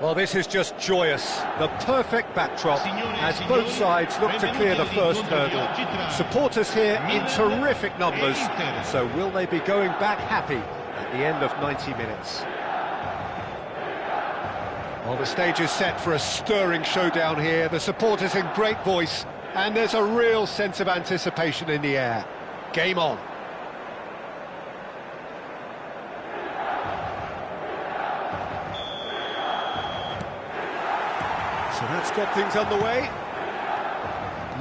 Well, this is just joyous. The perfect backdrop as both sides look to clear the first hurdle. Supporters here in terrific numbers, so will they be going back happy at the end of 90 minutes? Well, the stage is set for a stirring showdown here. The supporters in great voice, and there's a real sense of anticipation in the air. Game on. So that's got things underway.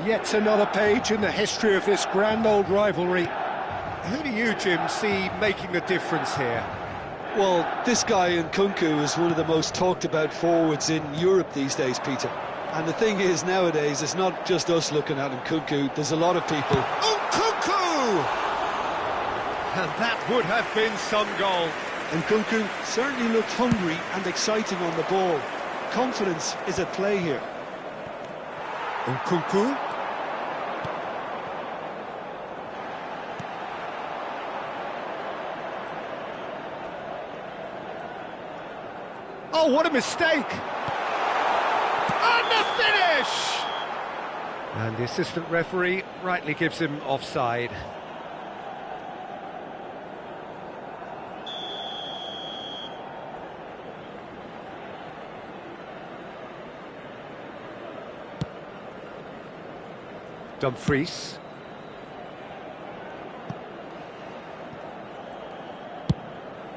Yet another page in the history of this grand old rivalry. Who do you, Jim, see making the difference here? Well, this guy Nkunku is one of the most talked about forwards in Europe these days, Peter. And the thing is, nowadays, it's not just us looking at Nkunku, there's a lot of people. Nkunku! And that would have been some goal. Nkunku certainly looked hungry and exciting on the ball. Confidence is at play here. Nkunku. Oh, what a mistake! And the finish! And the assistant referee rightly gives him offside. Dumfries.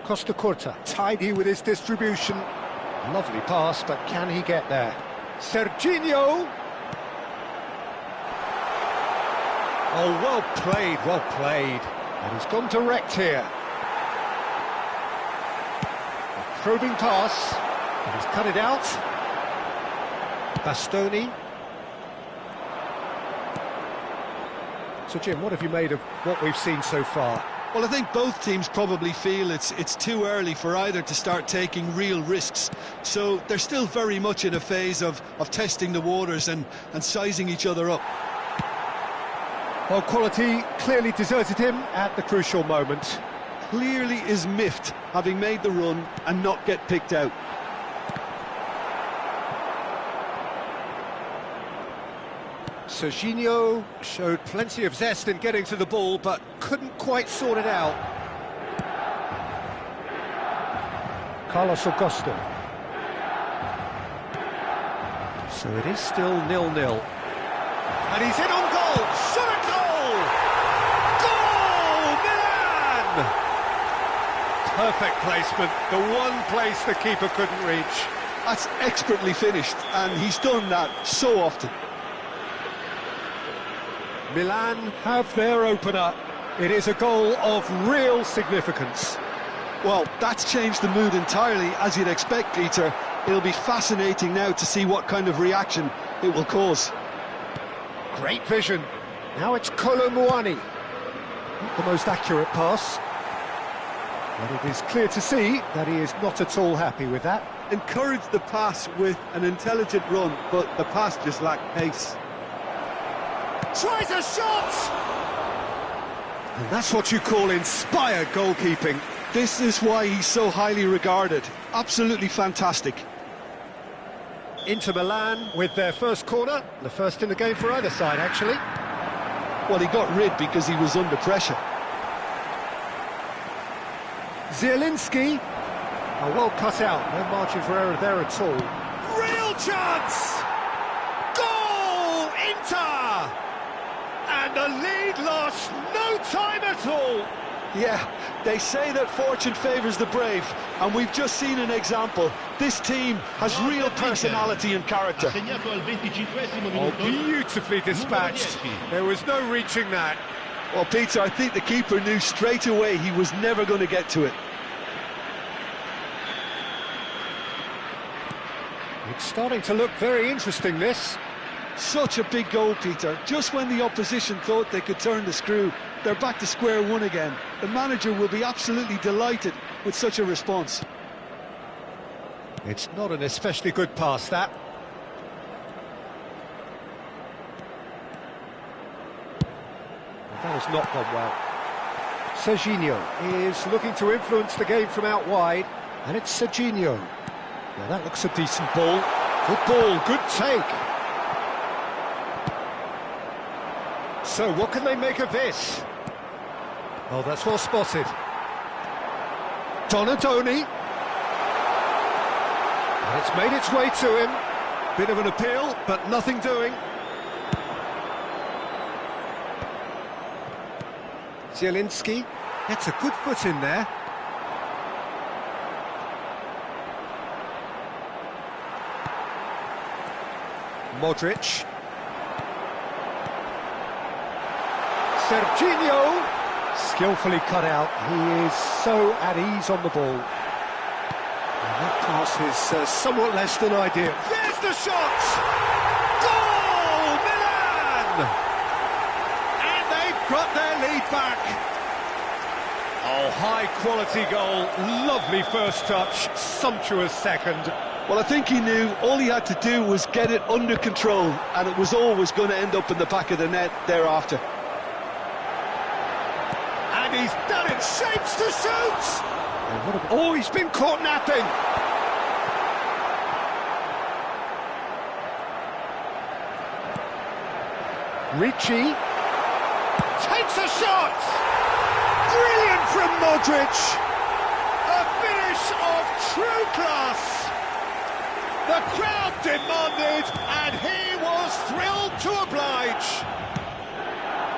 Costa Curta, tidy with his distribution. Lovely pass, but can he get there? Serginho! Oh, well played, well played. And he's gone direct here. A probing pass, and he's cut it out. Bastoni. So, Jim, what have you made of what we've seen so far? Well, I think both teams probably feel it's too early for either to start taking real risks. So they're still very much in a phase of testing the waters and sizing each other up. Well, quality clearly deserted him at the crucial moment. Clearly is miffed, having made the run and not get picked out. Serginho showed plenty of zest in getting to the ball, but couldn't quite sort it out. Carlos Augusto. So it is still 0-0. And he's in on goal! Shot at goal! Goal! Milan! Perfect placement, the one place the keeper couldn't reach. That's expertly finished, and he's done that so often. Milan have their opener. It is a goal of real significance. Well, that's changed the mood entirely, as you'd expect, Peter. It'll be fascinating now to see what kind of reaction it will cause. Great vision. Now it's Kolo Muani. Not the most accurate pass. But it is clear to see that he is not at all happy with that. Encouraged the pass with an intelligent run, but the pass just lacked pace. Tries a shot! And that's what you call inspired goalkeeping. This is why he's so highly regarded. Absolutely fantastic. Inter Milan with their first corner. The first in the game for either side, actually. Well, he got rid because he was under pressure. Zielinski. Oh, well cut out. No margin for error there at all. Real chance! Goal! Inter! And the lead lost no time at all. Yeah, they say that fortune favours the brave, and we've just seen an example. This team has real personality and character. Oh, beautifully dispatched. There was no reaching that. Well, Peter, I think the keeper knew straight away he was never going to get to it. It's starting to look very interesting, this. Such a big goal, Peter. Just when the opposition thought they could turn the screw, they're back to square one again. The manager will be absolutely delighted with such a response. It's not an especially good pass, that. That has not gone well. Serginho is looking to influence the game from out wide, and it's Serginho. Now that looks a decent ball. Good ball, good take. So what can they make of this? Oh, that's well spotted. Donadoni. And it's made its way to him. Bit of an appeal, but nothing doing. Zielinski gets a good foot in there. Modric. Serginho. Skillfully cut out. He is so at ease on the ball. And that pass is somewhat less than ideal. There's the shot! Goal! Milan! And they've got their lead back. Oh, high-quality goal. Lovely first touch. Sumptuous second. Well, I think he knew all he had to do was get it under control, and it was always going to end up in the back of the net thereafter. And he's done it, shapes to shoot! Oh, he's been caught napping! Ricci takes a shot! Brilliant from Modric! A finish of true class! The crowd demanded, and he was thrilled to oblige.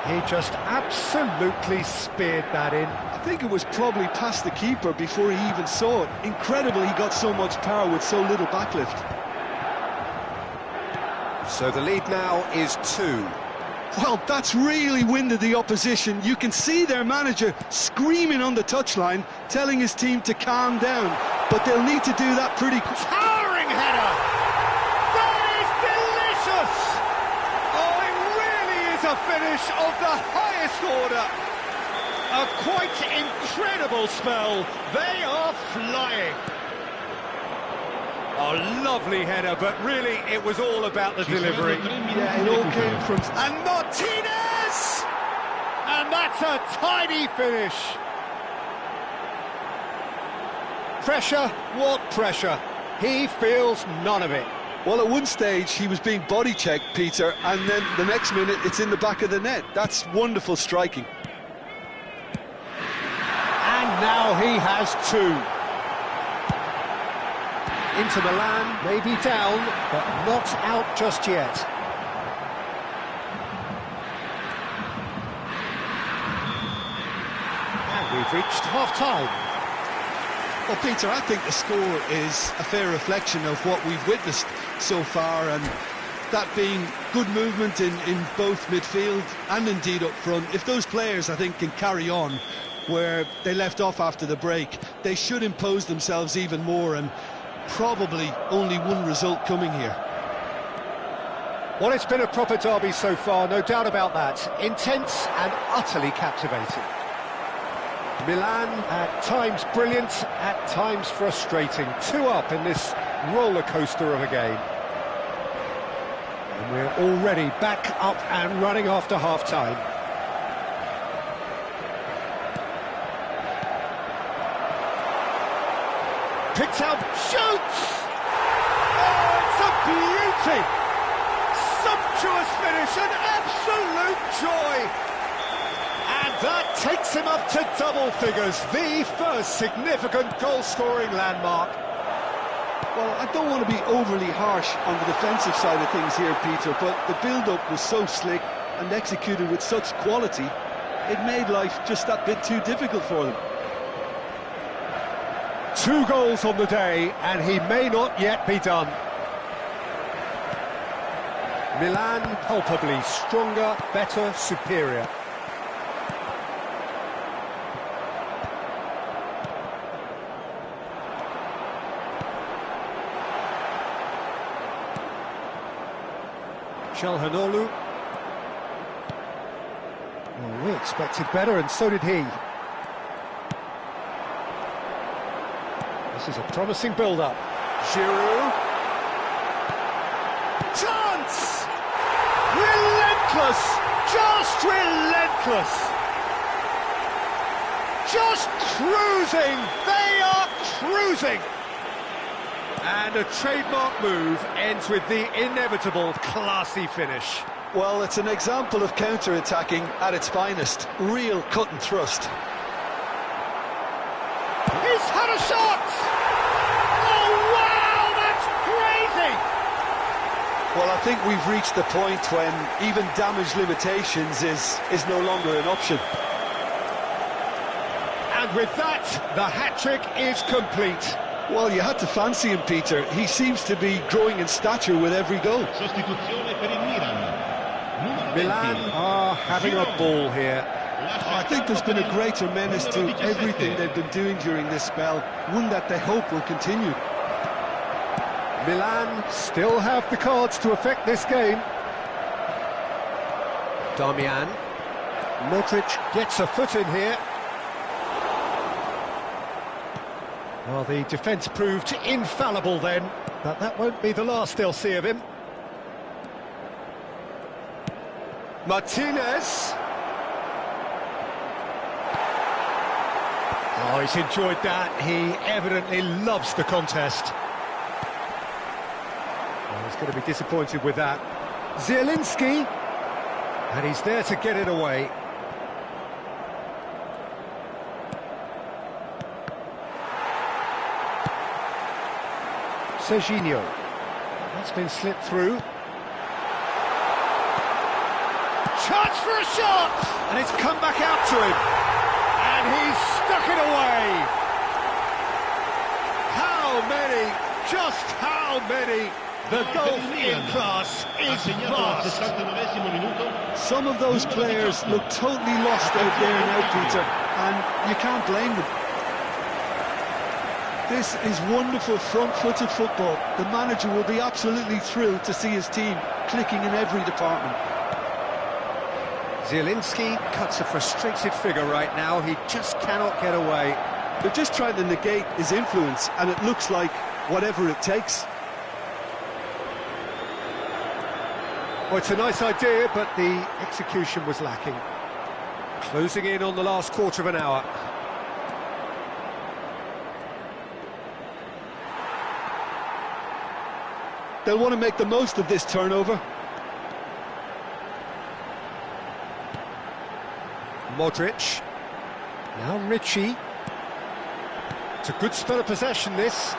He just absolutely speared that in. I think it was probably past the keeper before he even saw it. Incredible he got so much power with so little backlift. So the lead now is 2. Well, that's really winded the opposition. You can see their manager screaming on the touchline, telling his team to calm down. But they'll need to do that pretty quick. Towering header! That is delicious! Oh, it really is a finish of the highest order. A quite incredible spell. They are flying. Oh, lovely header, but really it was all about the delivery. Yeah, it all came from... And Martinez! And that's a tidy finish. Pressure, what pressure? He feels none of it. Well, at one stage he was being body checked, Peter, and then the next minute it's in the back of the net. That's wonderful striking. And now he has 2. Inter Milan may be down, but not out just yet. And we've reached half-time. Well, Peter, I think the score is a fair reflection of what we've witnessed so far, and that being good movement in both midfield and indeed up front. If those players, I think, can carry on where they left off after the break, they should impose themselves even more, and probably only one result coming here. Well, it's been a proper derby so far, no doubt about that. Intense and utterly captivating. Milan, at times brilliant, at times frustrating. 2 up in this roller coaster of a game. And we're already back up and running after half-time. Picks out, shoots! Oh, it's a beauty! Sumptuous finish, an absolute joy! And that takes him up to double figures, the first significant goal-scoring landmark. Well, I don't want to be overly harsh on the defensive side of things here, Peter, but the build-up was so slick and executed with such quality, it made life just that bit too difficult for them. 2 goals on the day, and he may not yet be done. Milan palpably stronger, better, superior. Çalhanoğlu. Well, we expected better, and so did he. This is a promising build-up. Giroud. Chance! Relentless! Just relentless! Just cruising! They are cruising! And a trademark move ends with the inevitable classy finish. Well, it's an example of counter-attacking at its finest. Real cut and thrust. He's had a shot! Oh, wow, that's crazy! Well, I think we've reached the point when even damage limitations is no longer an option. And with that, the hat-trick is complete. Well, you had to fancy him, Peter. He seems to be growing in stature with every goal. Milan are having a ball here. I think there's been a greater menace to everything they've been doing during this spell, one that they hope will continue. Milan still have the cards to affect this game. Darmian. Modric gets a foot in here. Well, the defence proved infallible then, but that won't be the last they'll see of him. Martinez. Oh, he's enjoyed that. He evidently loves the contest. Well, he's going to be disappointed with that. Zielinski. And he's there to get it away. Serginho. That's been slipped through. Chance for a shot! And it's come back out to him. And he's stuck it away. How many, just how many? The golf in class is vast. Some of those players look totally lost out there now, Peter, and you can't blame them. This is wonderful front-footed football. The manager will be absolutely thrilled to see his team clicking in every department. Zielinski cuts a frustrated figure right now. He just cannot get away. They're just trying to negate his influence, and it looks like whatever it takes. Well, it's a nice idea, but the execution was lacking. Closing in on the last quarter of an hour. They'll want to make the most of this turnover. Modric. Now Richie. It's a good spell of possession, this.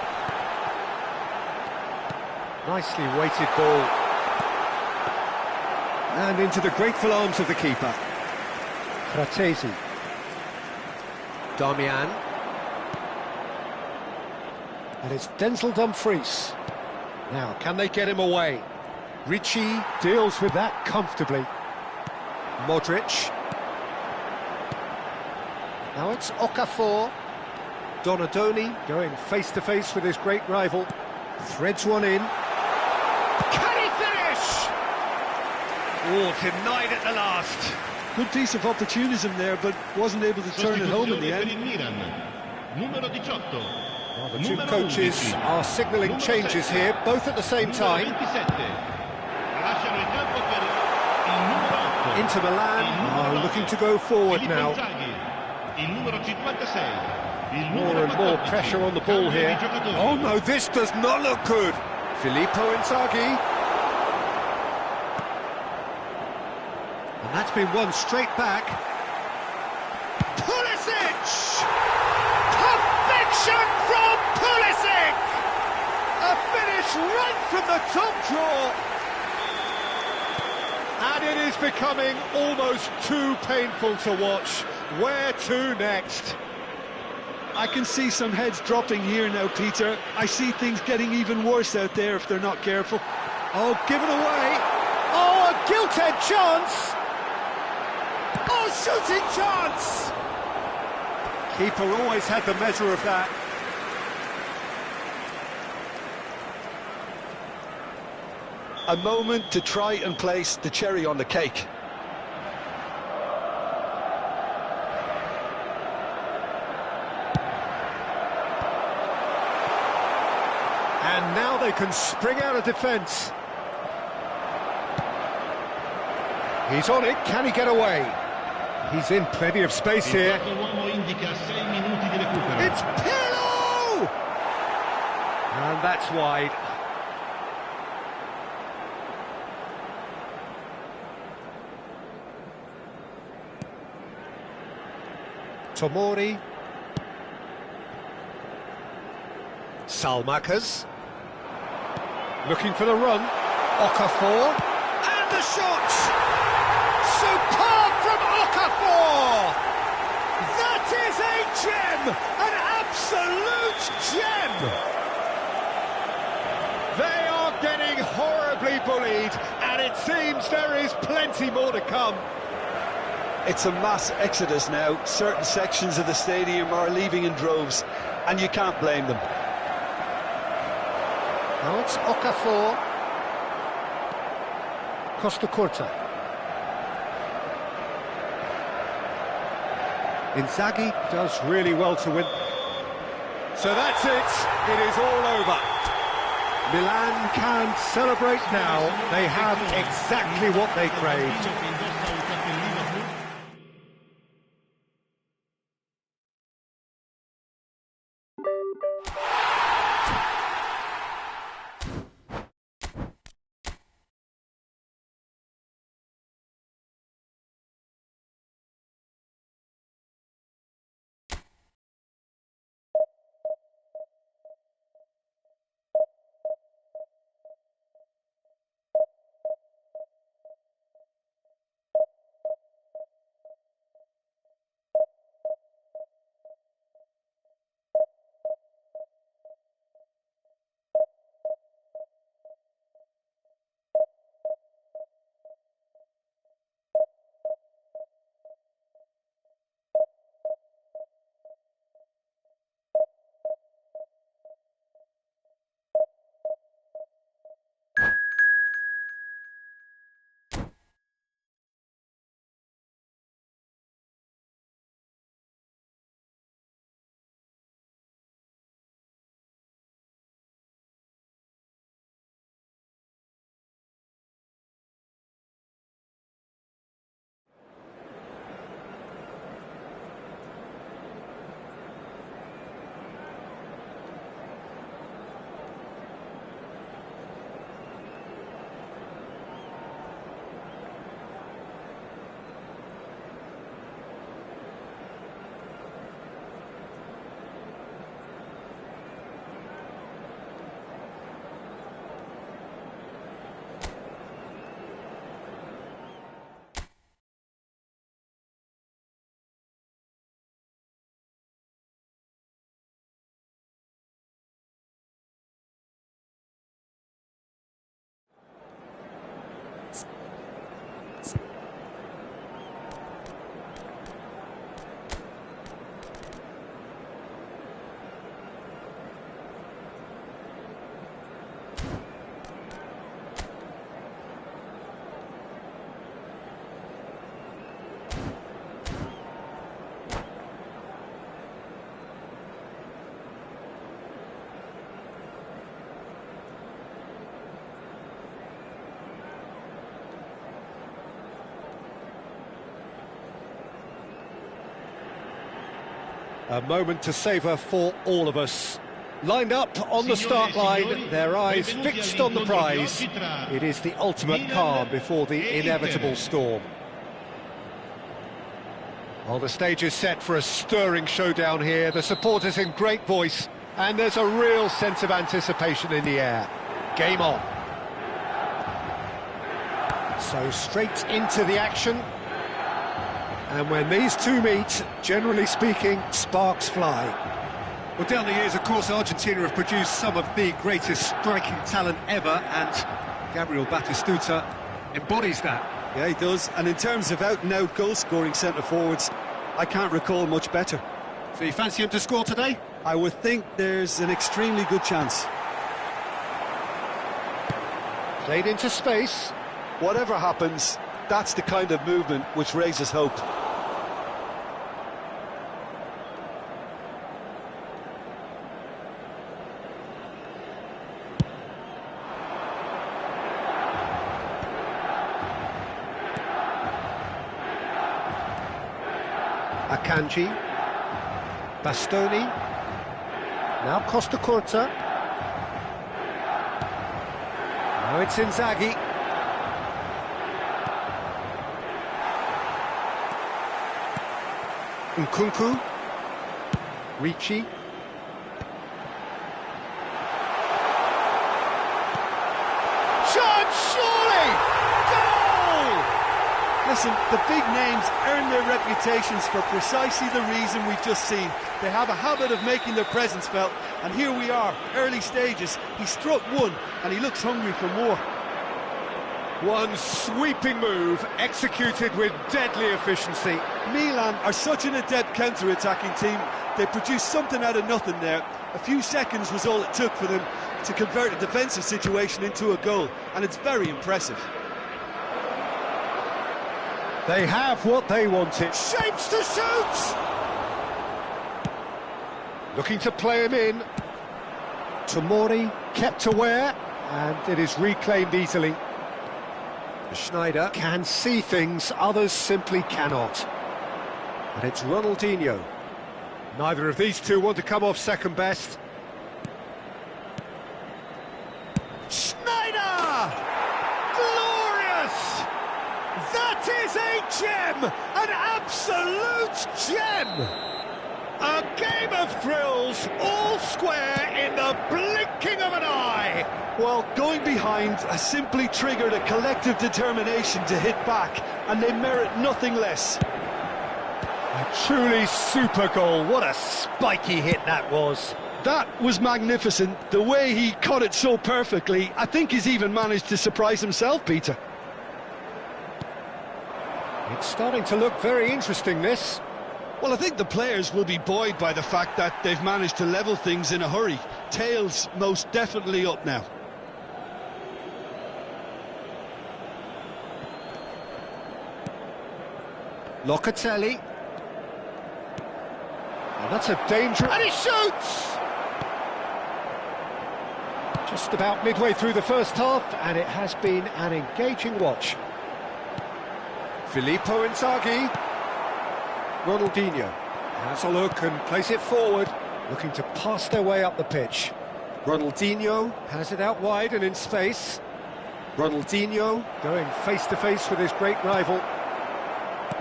Nicely weighted ball. And into the grateful arms of the keeper. Fratesi. Darmian. And it's Denzel Dumfries. Now, can they get him away? Richie deals with that comfortably. Modric. Now it's Okafor. Donadoni going face-to-face with his great rival. Threads one in. Can he finish? Oh, denied at the last. Good piece of opportunism there, but wasn't able to turn it home in the end. Well, the two coaches are signalling changes here, both at the same time. Inter Milan are looking to go forward now. More and more pressure on the ball here. Oh no, this does not look good. Filippo Inzaghi. And that's been won straight back. Pulisic! Perfection from Pulisic! A finish right from the top drawer. And it is becoming almost too painful to watch. Where to next? I can see some heads dropping here now, Peter. I see things getting even worse out there if they're not careful. Oh, given away. Oh, a gilt-edged chance. Oh, shooting chance. Keeper always had the measure of that. A moment to try and place the cherry on the cake. And now they can spring out of defence. He's on it, can he get away? He's in plenty of space here. It's Pirlo! And that's wide. Tomori. Salmakas. Looking for the run. Okafor. And the shot! Superb from Okafor! That is a gem! An absolute gem! They are getting horribly bullied, and it seems there is plenty more to come. It's a mass exodus now. Certain sections of the stadium are leaving in droves, and you can't blame them. Now it's Okafor. Costa Curta. Inzaghi does really well to win. So that's it. It is all over. Milan can celebrate now. They have exactly what they craved. A moment to savour for all of us. Lined up on the start line, their eyes fixed on the prize. It is the ultimate calm before the inevitable storm. Well, the stage is set for a stirring showdown here. The supporters in great voice, and there's a real sense of anticipation in the air. Game on. So straight into the action. And when these two meet, generally speaking, sparks fly. Well, down the years, of course, Argentina have produced some of the greatest striking talent ever, and Gabriel Batistuta embodies that. Yeah, he does. And in terms of out-and-out goal-scoring centre-forwards, I can't recall much better. So you fancy him to score today? I would think there's an extremely good chance. Played into space. Whatever happens, that's the kind of movement which raises hope. Akanji. Bastoni. Now Costa Curta. Now it's Inzaghi. Nkunku. Ricci. Shot, surely! Goal! Listen, the big names earn their reputations for precisely the reason we've just seen. They have a habit of making their presence felt, and here we are, early stages. He struck one, and he looks hungry for more. One sweeping move, executed with deadly efficiency. Milan are such an adept counter-attacking team. They produced something out of nothing there. A few seconds was all it took for them to convert a defensive situation into a goal, and it's very impressive. They have what they wanted. Shapes to shoot! Looking to play him in. Tomori kept aware, and it is reclaimed easily. Schneider can see things others simply cannot. And it's Ronaldinho. Neither of these two want to come off second best. Schneider! Glorious! That is a gem! An absolute gem! A game of thrills, all square in the blinking of an eye. Well, going behind has simply triggered a collective determination to hit back, and they merit nothing less. A truly super goal. What a spiky hit that was. That was magnificent. The way he caught it so perfectly, I think he's even managed to surprise himself, Peter. It's starting to look very interesting, this. Well, I think the players will be buoyed by the fact that they've managed to level things in a hurry. Tails most definitely up now. Locatelli. And that's a dangerous... And he shoots! Just about midway through the first half, and it has been an engaging watch. Filippo Inzaghi. Ronaldinho has a look and plays it forward, looking to pass their way up the pitch. Ronaldinho has it out wide and in space. Ronaldinho going face-to-face with his great rival.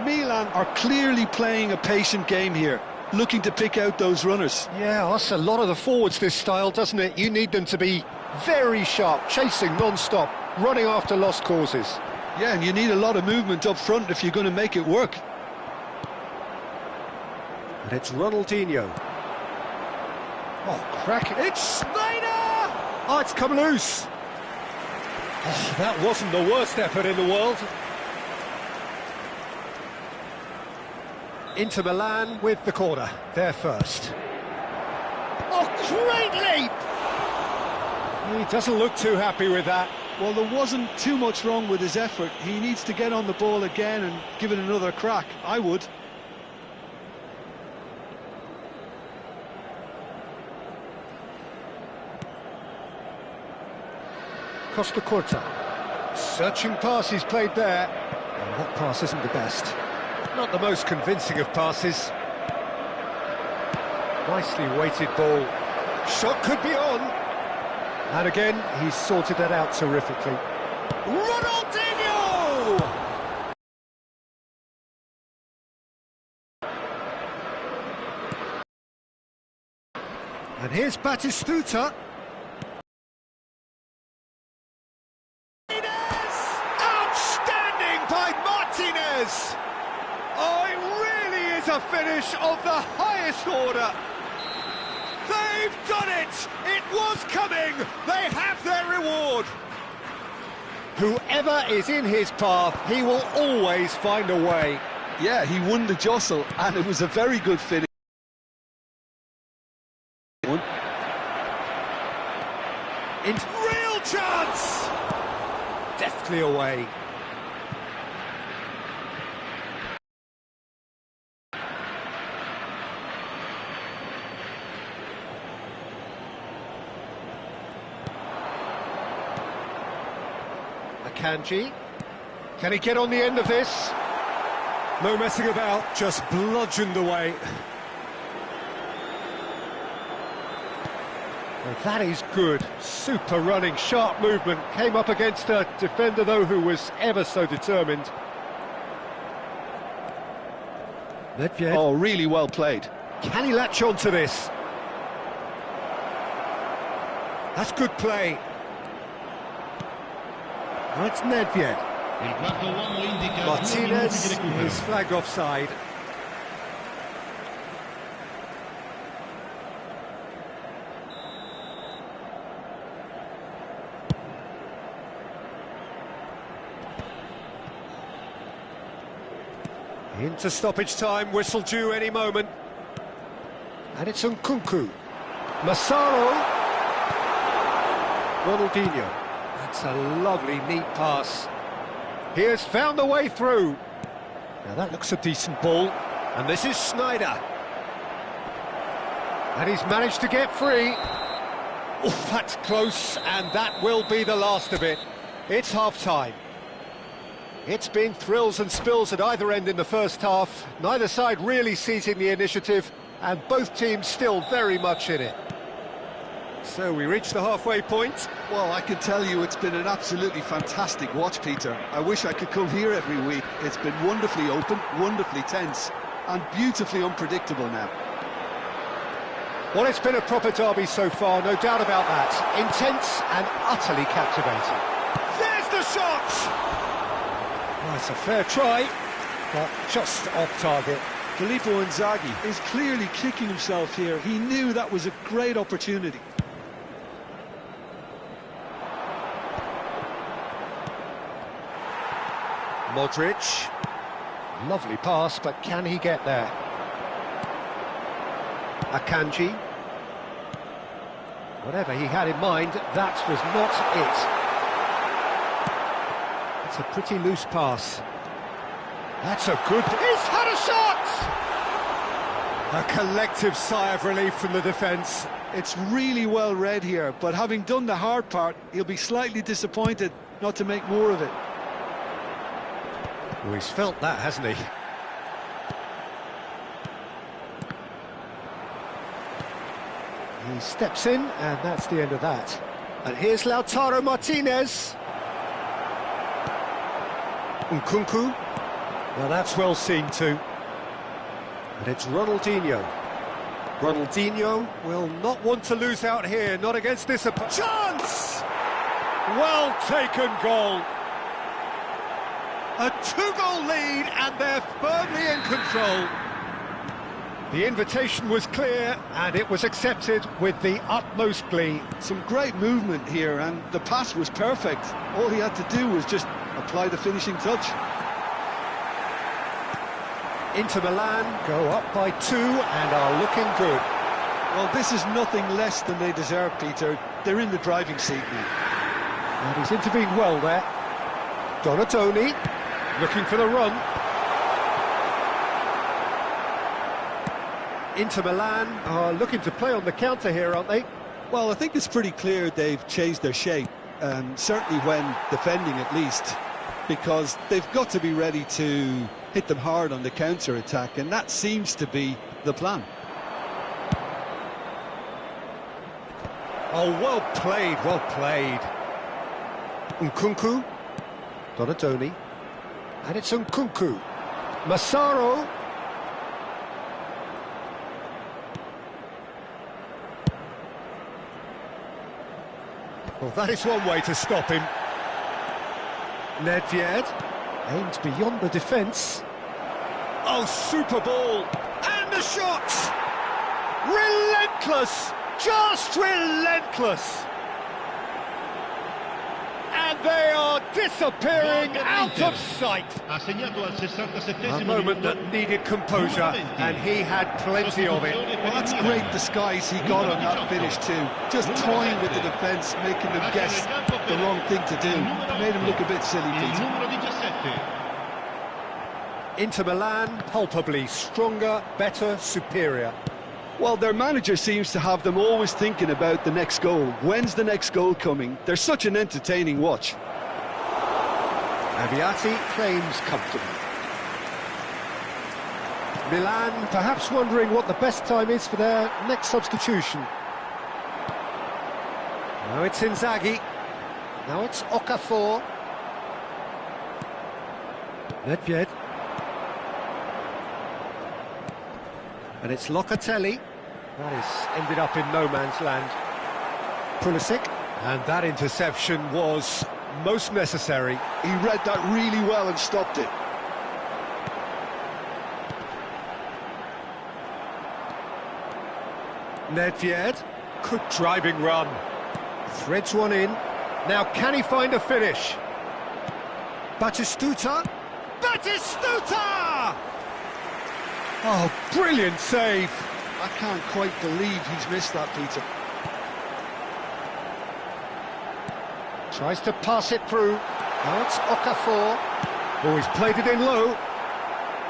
Milan are clearly playing a patient game here, looking to pick out those runners. Yeah, that's a lot of the forwards, this style, doesn't it? You need them to be very sharp, chasing non-stop, running after lost causes. Yeah, and you need a lot of movement up front if you're going to make it work. And it's Ronaldinho. Oh, cracking. It's Schneider! Oh, it's come loose. Oh, that wasn't the worst effort in the world. Inter Milan with the corner. They're first. Oh, great leap! He doesn't look too happy with that. Well, there wasn't too much wrong with his effort. He needs to get on the ball again and give it another crack. I would. Costa Curta. Searching pass he's played there. And that pass isn't the best. Not the most convincing of passes. Nicely weighted ball. Shot could be on. And again, he's sorted that out terrifically. Ronaldinho! And here's Batistuta. Oh, it really is a finish of the highest order. They've done it! It was coming! They have their reward! Whoever is in his path, he will always find a way. Yeah, he won the jostle, and it was a very good finish. Real chance! Deftly away. Kanji. Can he get on the end of this? No messing about, just bludgeoned away. Well, that is good. Super running, sharp movement. Came up against a defender, though, who was ever so determined. Nedved. Oh, really well played. Can he latch on to this? That's good play. That's Nedved. Martinez is flagged offside. Into stoppage time, whistle due any moment. And it's Nkunku. Massaro. Ronaldinho. That's a lovely, neat pass. He has found the way through. Now that looks a decent ball. And this is Sneijder. And he's managed to get free. Oh, that's close, and that will be the last of it. It's half-time. It's been thrills and spills at either end in the first half. Neither side really seizing the initiative, and both teams still very much in it. So we reach the halfway point. Well, I can tell you it's been an absolutely fantastic watch, Peter. I wish I could come here every week. It's been wonderfully open, wonderfully tense, and beautifully unpredictable now. Well, it's been a proper derby so far, no doubt about that. Intense and utterly captivating. There's the shot! Well, it's a fair try, but just off target. Filippo Inzaghi is clearly kicking himself here. He knew that was a great opportunity. Modric. Lovely pass, but can he get there? Akanji. Whatever he had in mind, that was not it. It's a pretty loose pass. That's a good... He's had a shot! A collective sigh of relief from the defence. It's really well read here, but having done the hard part, he'll be slightly disappointed not to make more of it. Well, he's felt that, hasn't he? He steps in, and that's the end of that. And here's Lautaro Martinez. Nkunku. Well, that's well seen too. And it's Ronaldinho. Ronaldinho will not want to lose out here, not against this opponent. Chance! Well taken goal. A two-goal lead, and they're firmly in control. The invitation was clear, and it was accepted with the utmost glee. Some great movement here, and the pass was perfect. All he had to do was just apply the finishing touch. Inter Milan go up by 2 and are looking good. Well, this is nothing less than they deserve, Peter. They're in the driving seat now. And he's intervened well there. Donatoni looking for the run. Inter Milan are looking to play on the counter here, aren't they? Well, I think it's pretty clear they've changed their shape, certainly when defending at least, because they've got to be ready to hit them hard on the counter-attack, and that seems to be the plan. Oh, well played, well played. Nkunku, Donatoni, and it's Nkunku. Massaro. Well, that is one way to stop him. Nedved aims beyond the defence. Oh, super ball! And a shot! Relentless! Just relentless! And they are disappearing out of sight. A moment that needed composure, and he had plenty of it. Well, that's great disguise he got on that finish too. Just toying with the defence, making them guess the wrong thing to do. Made him look a bit silly, Peter. Inter Milan, palpably stronger, better, superior. Well, their manager seems to have them always thinking about the next goal. When's the next goal coming? They're such an entertaining watch. Aviati claims comfortably. Milan perhaps wondering what the best time is for their next substitution. Now it's Inzaghi. Now it's Okafor. Nedved. And it's Locatelli. That has ended up in no man's land. Pulisic. And that interception was most necessary. He read that really well and stopped it. Nedved. Good driving run. Threads one in. Now can he find a finish? Batistuta. Batistuta! Oh, brilliant save. I can't quite believe he's missed that, Peter. Tries to pass it through. Now it's Okafor. Oh, he's played it in low.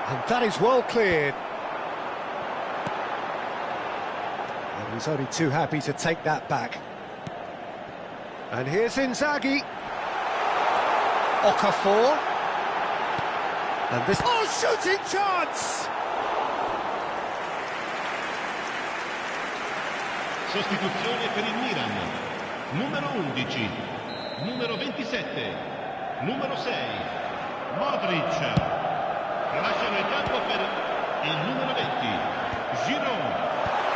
And that is well cleared. And he's only too happy to take that back. And here's Inzaghi. Okafor. And this... Oh, shooting chance! Sostituzione per il Milan. Numero 11, numero 27, numero 6, Modric. Lasciano il campo per il numero 20, Giroud,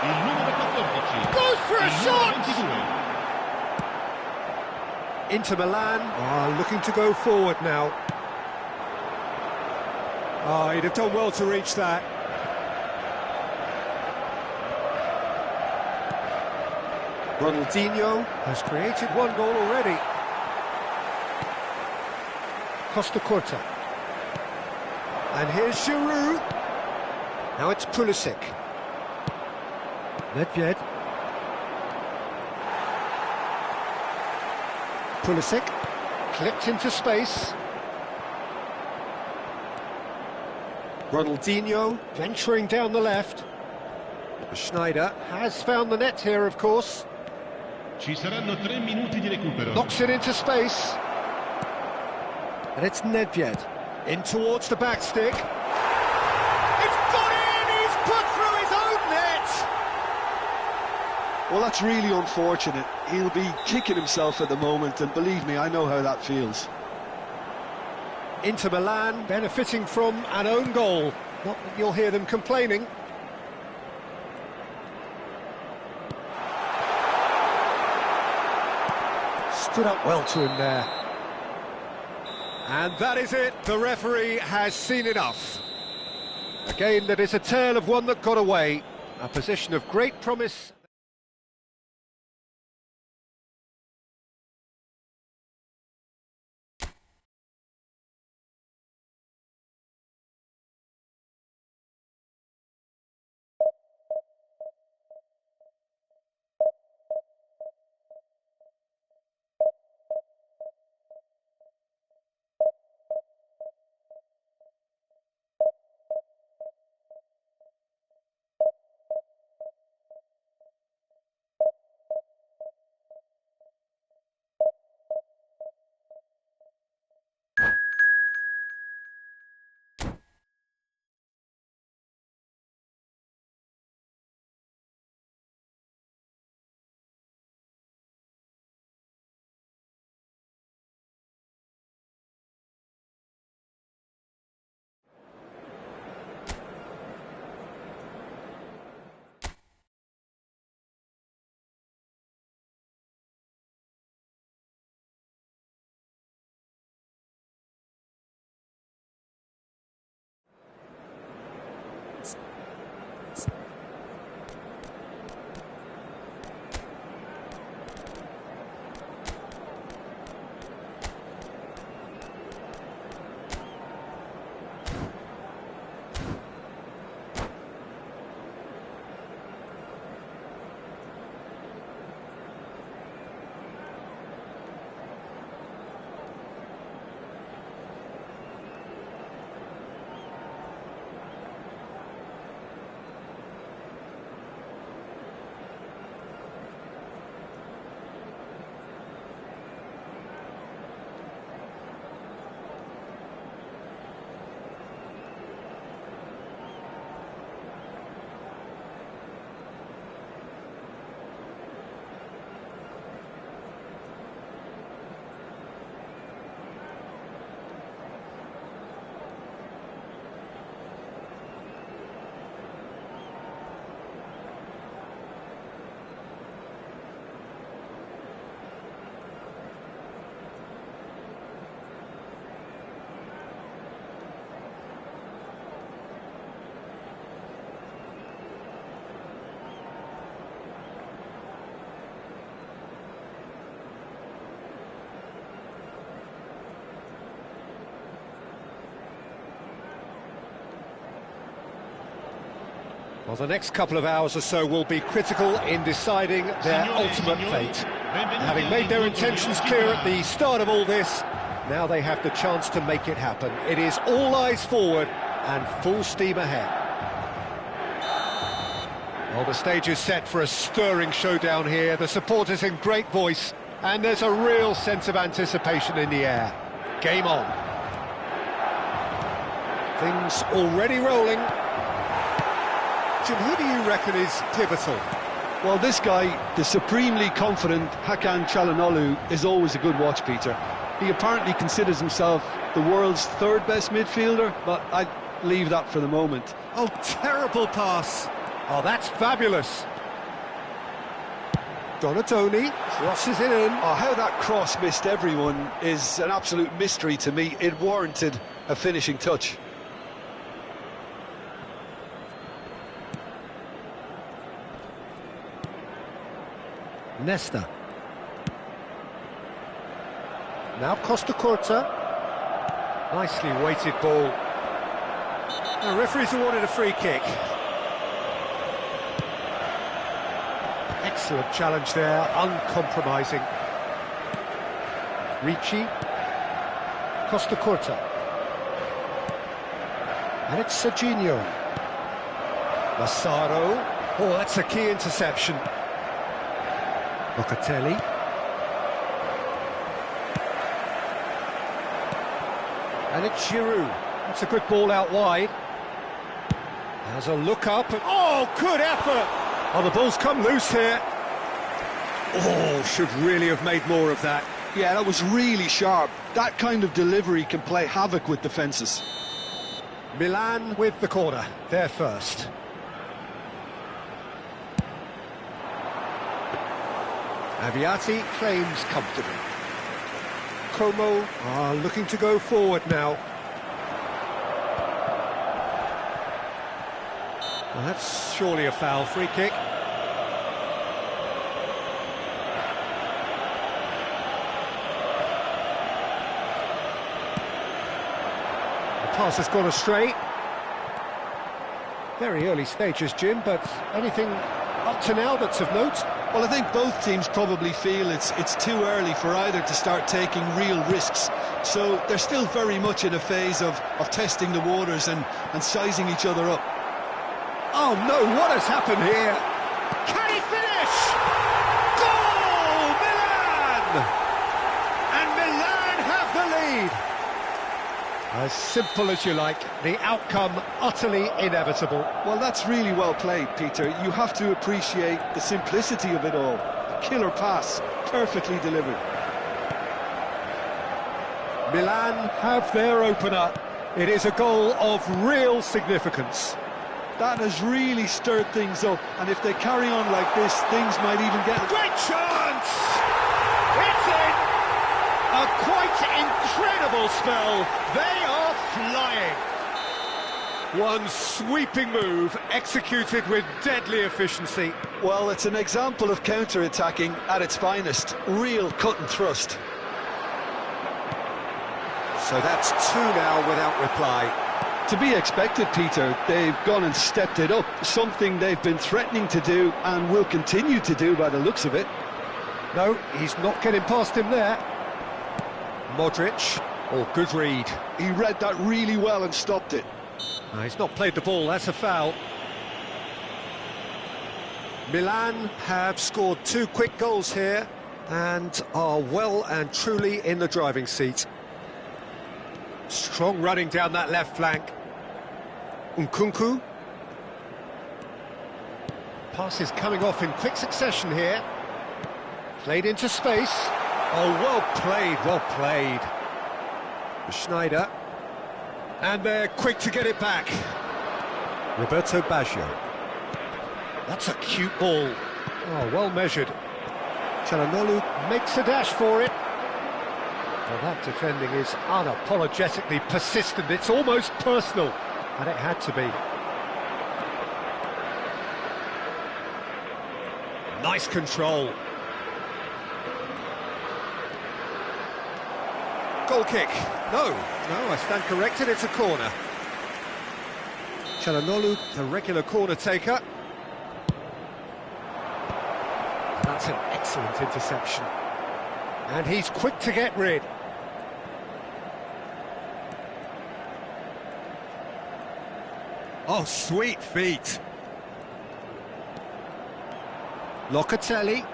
il numero 14, Goes for a il shot! numero 22. Inter Milan are looking to go forward now. Oh, he'd have done well to reach that. Ronaldinho has created one goal already. Costa Curta. And here's Giroud. Now it's Pulisic. Nedved. Pulisic. Clipped into space. Ronaldinho venturing down the left. Schneider has found the net here, of course. Ci saranno 3 minuti di recupero. Knocks it into space. And it's Nedved. In towards the back stick. It's got in! He's put through his own net! Well, that's really unfortunate. He'll be kicking himself at the moment, and believe me, I know how that feels. Inter Milan benefiting from an own goal. Not that you'll hear them complaining. Stood up well to him there. And that is it. The referee has seen enough. A game that is a tale of one that got away. A position of great promise. Well, the next couple of hours or so will be critical in deciding their ultimate fate. Having made their intentions clear at the start of all this, now they have the chance to make it happen. It is all eyes forward and full steam ahead. Well, the stage is set for a stirring showdown here. The supporters in great voice, and there's a real sense of anticipation in the air. Game on. Things already rolling. Jim, who do you reckon is pivotal? Well, this guy, the supremely confident Hakan Çalhanoğlu, is always a good watch, Peter. He apparently considers himself the world's third best midfielder, but I'd leave that for the moment. Oh, terrible pass. Oh, that's fabulous. Donatoni crosses it in. Oh, how that cross missed everyone is an absolute mystery to me. It warranted a finishing touch. Nesta. Now Costa Curta. Nicely weighted ball. The referee's awarded a free kick. Excellent challenge there, uncompromising. Ricci. Costa Curta. And it's Serginho. Massaro. Oh, that's a key interception. Locatelli. And it's Giroud. That's a good ball out wide. There's a look up. And, oh, good effort! Oh, the ball's come loose here. Oh, should really have made more of that. Yeah, that was really sharp. That kind of delivery can play havoc with defences. Milan with the corner. They're first. Aviati claims comfortably. Como are looking to go forward now. Well, that's surely a foul. Free kick. The pass has gone astray. Very early stages, Jim, but anything up to now that's of note? Well, I think both teams probably feel it's too early for either to start taking real risks. So they're still very much in a phase of testing the waters and sizing each other up. Oh no, what has happened here? Can he finish? Goal! Milan! And Milan have the lead. As simple as you like, the outcome utterly inevitable. Well, that's really well played, Peter. You have to appreciate the simplicity of it all. A killer pass, perfectly delivered. Milan have their opener. It is a goal of real significance. That has really stirred things up, and if they carry on like this, things might even get... Great chance! It's in! A quite incredible spell. They are flying. One sweeping move, executed with deadly efficiency. Well, it's an example of counter-attacking at its finest. Real cut and thrust. So that's two now without reply. To be expected, Peter. They've gone and stepped it up, something they've been threatening to do and will continue to do by the looks of it. No, he's not getting past him there. Modric, oh, good read. He read that really well and stopped it. No, he's not played the ball, that's a foul. Milan have scored two quick goals here and are well and truly in the driving seat. Strong running down that left flank. Nkunku. Pass is coming off in quick succession here. Played into space. Oh, well played, well played. Schneider. And they're quick to get it back. Roberto Baggio. That's a cute ball. Oh, well measured. Çalhanoğlu makes a dash for it. Well, that defending is unapologetically persistent. It's almost personal, and it had to be. Nice control. Goal kick. No, I stand corrected, it's a corner. Çalhanoğlu, the regular corner taker. That's an excellent interception. And he's quick to get rid. Oh, sweet feet. Locatelli.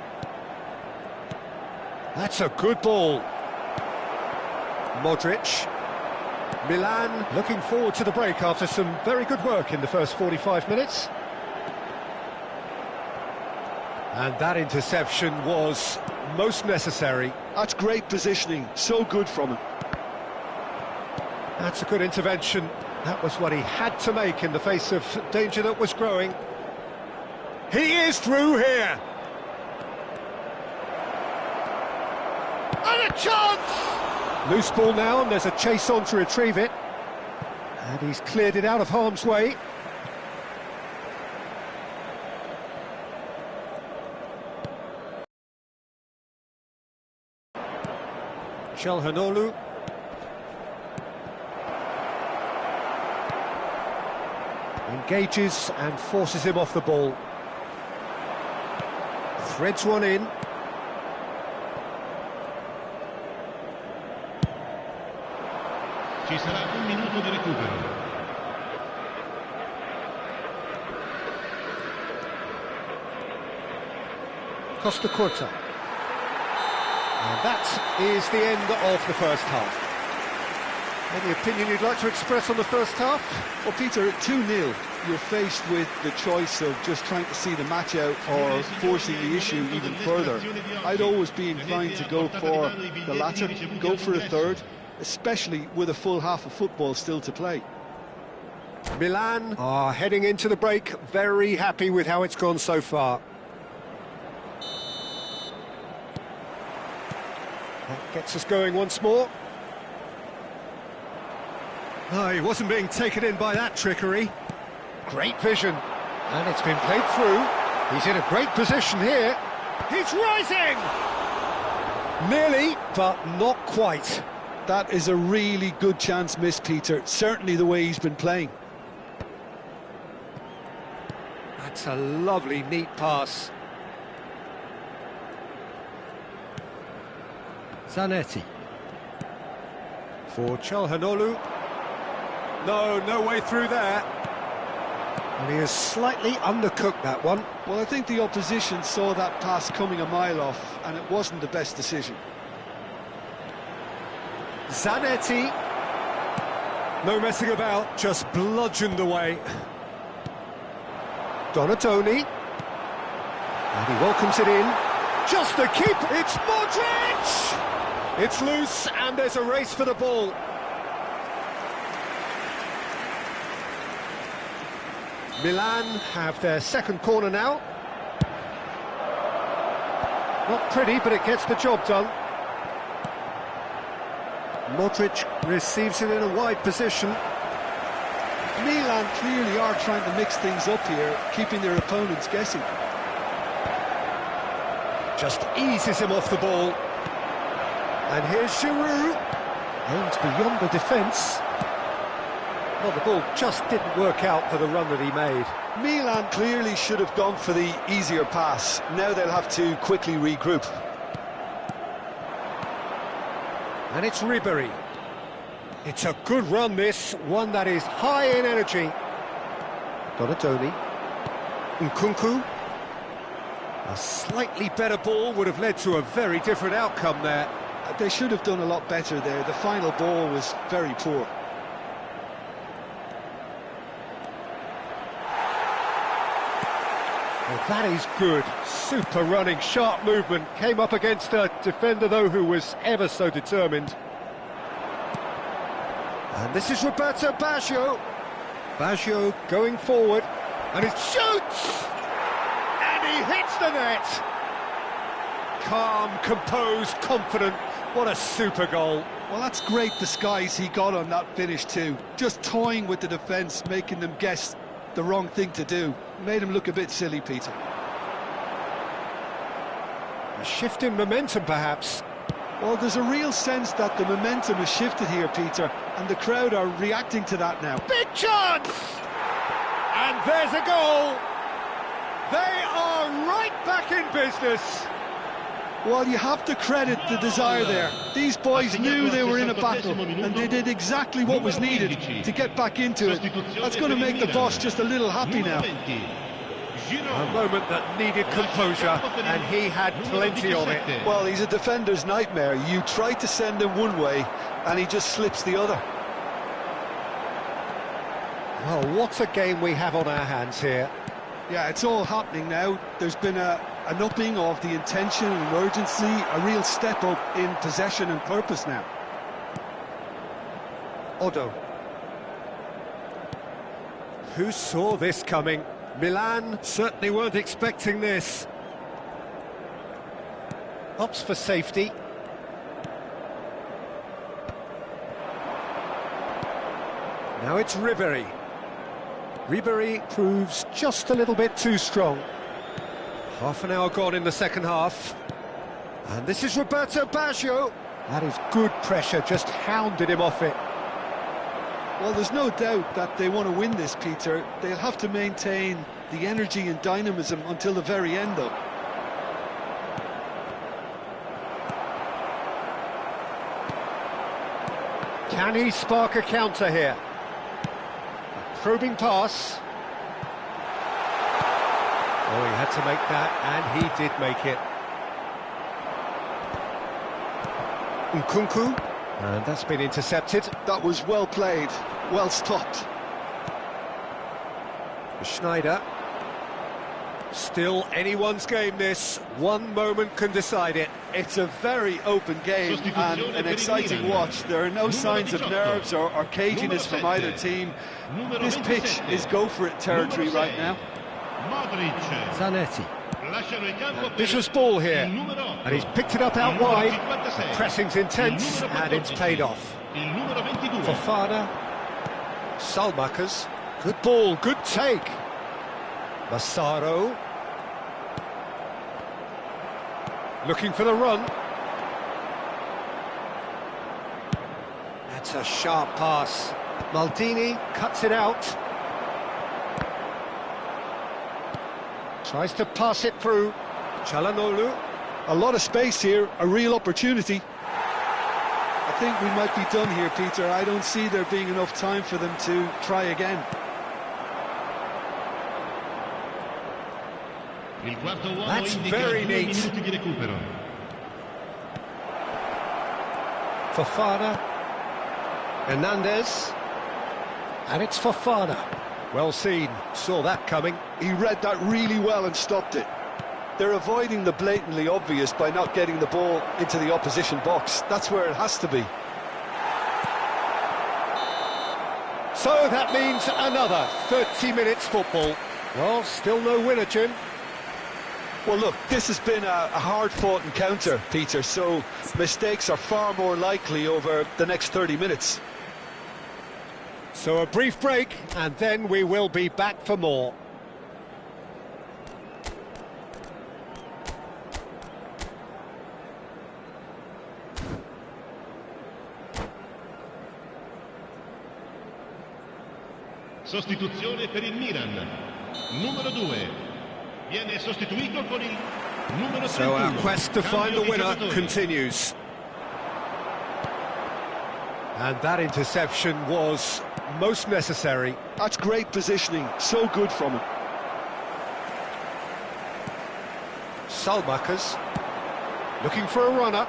That's a good ball. Modric. Milan looking forward to the break after some very good work in the first 45 minutes. And that interception was most necessary. That's great positioning, so good from him. That's a good intervention. That was what he had to make in the face of danger that was growing. He is through here. And a chance! Loose ball now, and there's a chase on to retrieve it. And he's cleared it out of harm's way. Çalhanoğlu. Engages and forces him off the ball. Threads one in. Ci sarà un minuto di recupero. Costa Curta. And that is the end of the first half. Any opinion you'd like to express on the first half? Well, Peter, 2-0, you're faced with the choice of just trying to see the match out or forcing the issue even further. I'd always be inclined to go for the latter, go for a third, especially with a full half of football still to play. Milan are heading into the break, very happy with how it's gone so far. That gets us going once more. No, he wasn't being taken in by that trickery. Great vision. And it's been played through. He's in a great position here. He's rising! Nearly, but not quite. That is a really good chance missed, Peter. Certainly the way he's been playing. That's a lovely, neat pass. Zanetti. For Çalhanoğlu. No way through there. And he has slightly undercooked that one. Well, I think the opposition saw that pass coming a mile off, and it wasn't the best decision. Zanetti. No messing about, just bludgeoned away. Donatoni. And he welcomes it in. Just to keep... It's Modric! It's loose, and there's a race for the ball. Milan have their second corner now. Not pretty, but it gets the job done. Modric receives it in a wide position. Milan clearly are trying to mix things up here, keeping their opponents guessing. Just eases him off the ball. And here's Giroud. Aims beyond the defence. Well, the ball just didn't work out for the run that he made. Milan clearly should have gone for the easier pass. Now they'll have to quickly regroup. And it's Ribery. It's a good run, this, one that is high in energy. Donatoni. Nkunku. A slightly better ball would have led to a very different outcome there. They should have done a lot better there. The final ball was very poor. Well, that is good. Super running, sharp movement. Came up against a defender, though, who was ever so determined. And this is Roberto Baggio. Baggio going forward. And it shoots! And he hits the net! Calm, composed, confident. What a super goal. Well, that's great disguise he got on that finish too. Just toying with the defence, making them guess the wrong thing to do. Made him look a bit silly, Peter. A shift in momentum, perhaps. Well, there's a real sense that the momentum has shifted here, Peter, and the crowd are reacting to that now. Big chance! And there's a goal! They are right back in business! Well, you have to credit the desire there. These boys knew they were in a battle, and they did exactly what was needed to get back into it. That's going to make the boss just a little happy now. A moment that needed composure, and he had plenty of it. Well, he's a defender's nightmare. You try to send him one way, and he just slips the other. Well, what a game we have on our hands here. Yeah, it's all happening now. There's been an upping of the intention and urgency, a real step up in possession and purpose now. Odo. Who saw this coming? Milan certainly weren't expecting this. Opts for safety. Now it's Ribéry. Ribéry proves just a little bit too strong. Half an hour gone in the second half. And this is Roberto Baggio. That is good pressure, just hounded him off it. Well, there's no doubt that they want to win this, Peter. They'll have to maintain the energy and dynamism until the very end, though. Can he spark a counter here? A probing pass. Oh, he had to make that, and he did make it. Nkunku, and that's been intercepted. That was well played, well stopped. Schneider. Still anyone's game, this. One moment can decide it. It's a very open game and an exciting watch. There are no signs of nerves or caginess from either team. This pitch is go-for-it territory right now. Zanetti. Ambitious ball here, and he's picked it up out wide. Pressing's intense, and it's paid off. Fofana. Salmakas. Good ball, good take. Massaro. Looking for the run. That's a sharp pass. Maldini cuts it out. Tries to pass it through. Çalhanoğlu. A lot of space here, a real opportunity. I think we might be done here, Peter. I don't see there being enough time for them to try again. That's very neat. Fofana. Hernandez. And it's Fofana. Well seen, saw that coming. He read that really well and stopped it. They're avoiding the blatantly obvious by not getting the ball into the opposition box. That's where it has to be. So that means another 30 minutes football. Well, still no winner, Jim. Well, look, this has been a hard-fought encounter, Peter, so mistakes are far more likely over the next 30 minutes. So a brief break, and then we will be back for more. Sostituzione per il Milan. Numero 2. Viene sostituito con il numero 31. So our quest to find the winner continues. And that interception was most necessary. That's great positioning, so good from him. Salmakas looking for a runner.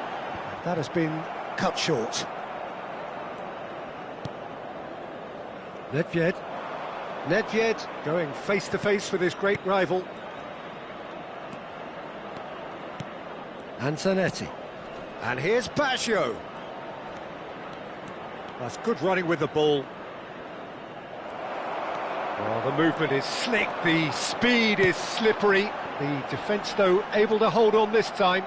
That has been cut short. Nedved going face-to-face with his great rival. And Zanetti. And here's Baggio. That's good running with the ball. Well, the movement is slick, the speed is slippery. The defence, though, able to hold on this time.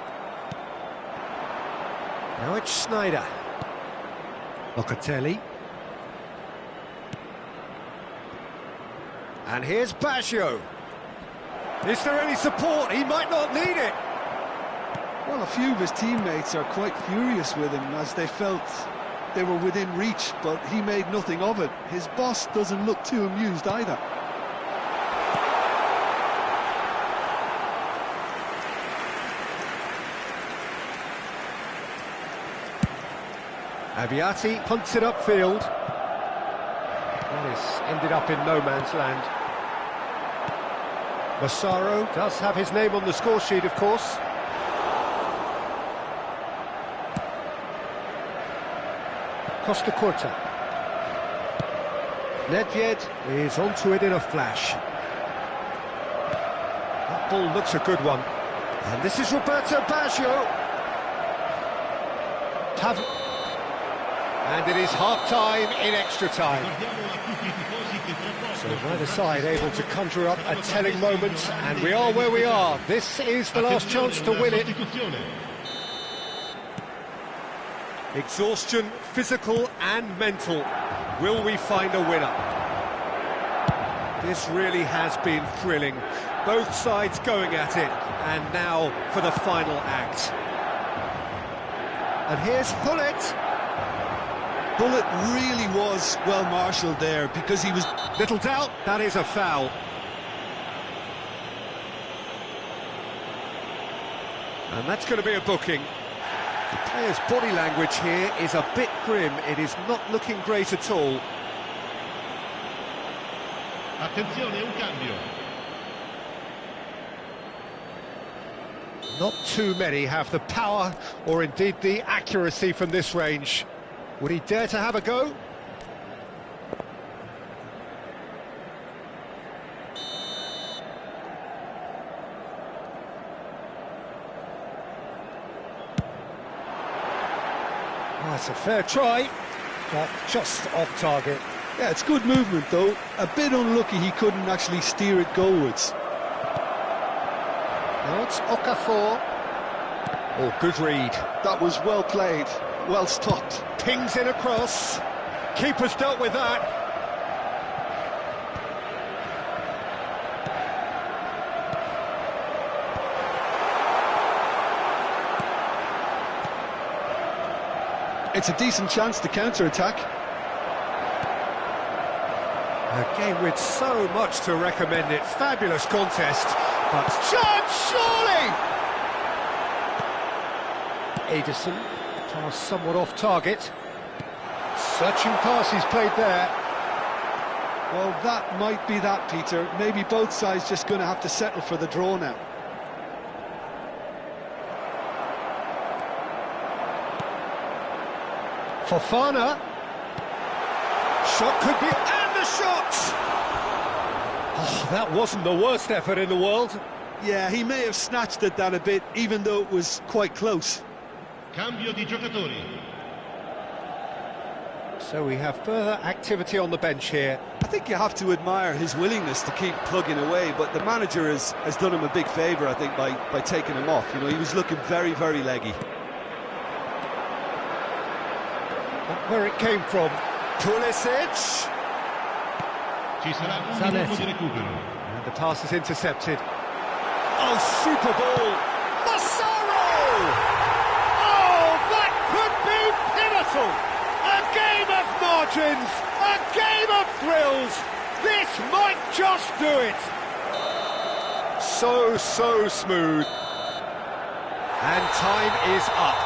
Now it's Schneider. Locatelli. And here's Baggio. Is there any support? He might not need it. Well, a few of his teammates are quite furious with him as they felt they were within reach, but he made nothing of it. His boss doesn't look too amused either. Abiati punts it upfield. Well, it's ended up in no man's land. Massaro does have his name on the score sheet, of course. Costa Curta. Nedved is onto it in a flash. That ball looks a good one. And this is Roberto Baggio. And it is half-time in extra time. So neither side able to conjure up a telling moment, and we are where we are. This is the last chance to win it. Exhaustion, physical and mental. Will we find a winner? This really has been thrilling. Both sides going at it, and now for the final act. And here's Hullet. Bullet really was well marshalled there, because he was... Little doubt, that is a foul. And that's going to be a booking. The player's body language here is a bit grim. It is not looking great at all. Attenzione, un cambio. Not too many have the power or indeed the accuracy from this range. Would he dare to have a go? Oh, it's a fair try, but just off target. Yeah, it's good movement though. A bit unlucky he couldn't actually steer it goalwards. Now it's Okafor. Oh, good read. That was well played, well stopped. Pings in across. Keeper's dealt with that. It's a decent chance to counter-attack. A game with so much to recommend it. Fabulous contest, but chance surely! Ederson, pass somewhat off target. Searching pass he's played there. Well, that might be that, Peter. Maybe both sides just going to have to settle for the draw now. Fofana. Shot could be... And the shot! Oh, that wasn't the worst effort in the world. Yeah, he may have snatched at that a bit, even though it was quite close. Cambio di giocatori. So we have further activity on the bench here. I think you have to admire his willingness to keep plugging away, but the manager has done him a big favour, I think, by taking him off. You know, he was looking very, very leggy. Where it came from. Pulisic. Ci sarà un Selamat. minuto di recupero. And the pass is intercepted. Oh, super ball! Massaro! Oh, that could be pivotal! A game of margins! A game of thrills! This might just do it! So smooth. And time is up.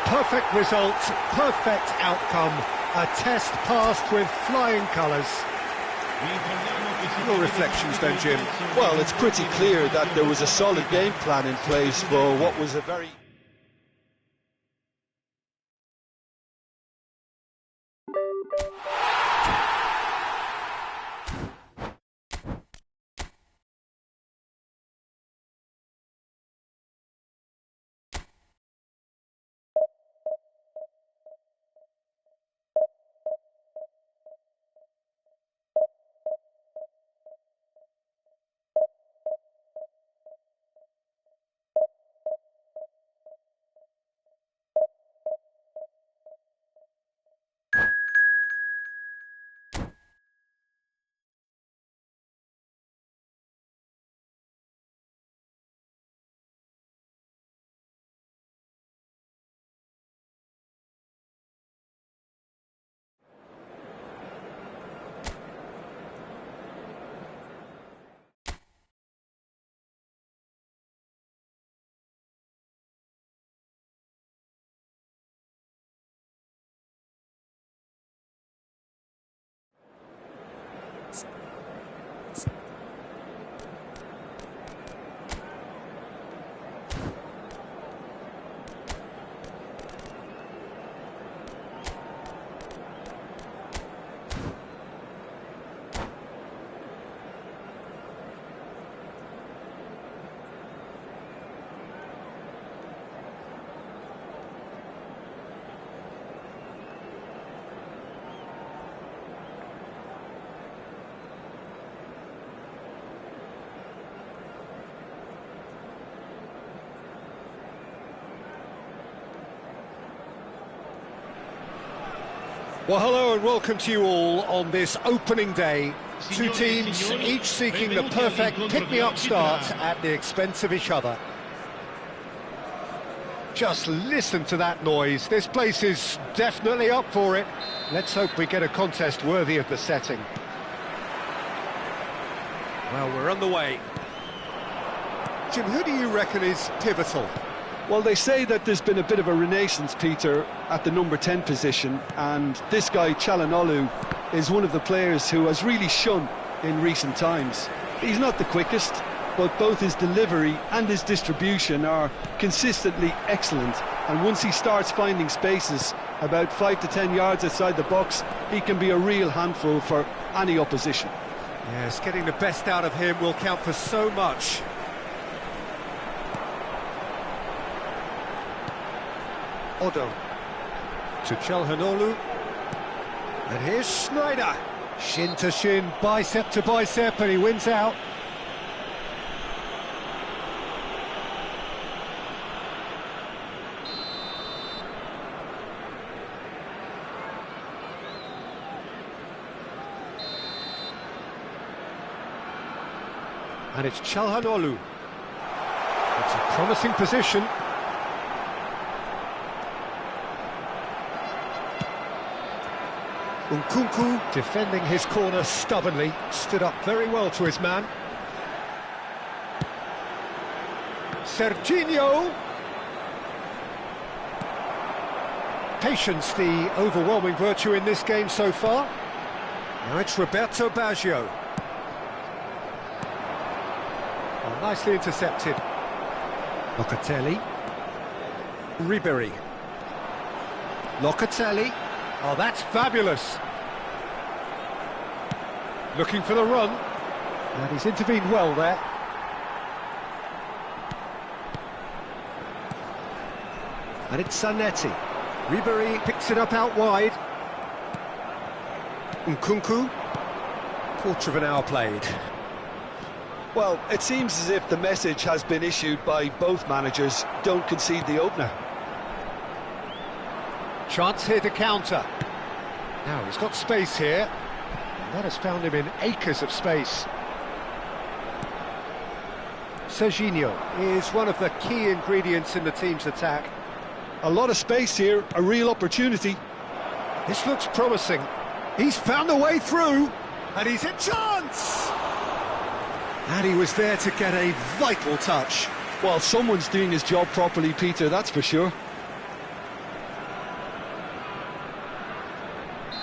Perfect result, perfect outcome. A test passed with flying colours. Your reflections then, Jim? Well, it's pretty clear that there was a solid game plan in place for what was a very... Well, hello and welcome to you all on this opening day. Two teams, each seeking the perfect pick-me-up start at the expense of each other. Just listen to that noise. This place is definitely up for it. Let's hope we get a contest worthy of the setting. Well, we're on the way. Jim, who do you reckon is pivotal? Well, they say that there's been a bit of a renaissance, Peter, at the number 10 position, and this guy, Calhanoglu, is one of the players who has really shone in recent times. He's not the quickest, but both his delivery and his distribution are consistently excellent, and once he starts finding spaces about 5 to 10 yards outside the box, he can be a real handful for any opposition. Yes, getting the best out of him will count for so much. Odo to Calhanoglu, and here's Schneider, shin to shin, bicep to bicep, and he wins out. And it's Calhanoglu. It's a promising position. Nkunku defending his corner stubbornly, stood up very well to his man. Serginho. Patience, the overwhelming virtue in this game so far. Now it's Roberto Baggio. Oh, nicely intercepted. Locatelli. Ribery. Locatelli. Oh, that's fabulous. Looking for the run. And he's intervened well there. And it's Zanetti. Ribery picks it up out wide. Nkunku. Quarter of an hour played. Well, it seems as if the message has been issued by both managers: don't concede the opener. Chance here to counter. Now he's got space here. That has found him in acres of space. Serginho is one of the key ingredients in the team's attack. A lot of space here, a real opportunity. This looks promising. He's found a way through, and he's a chance! And he was there to get a vital touch. Well, someone's doing his job properly, Peter, that's for sure.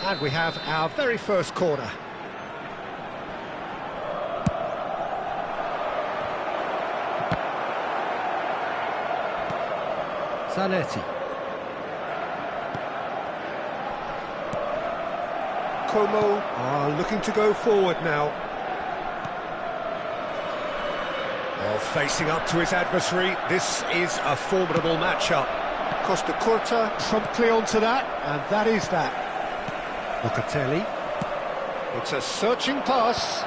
And we have our very first corner. Zanetti. Como are looking to go forward now. Well, facing up to his adversary, this is a formidable matchup. Costa Curta promptly onto that, and that is that. Locatelli. It's a searching pass.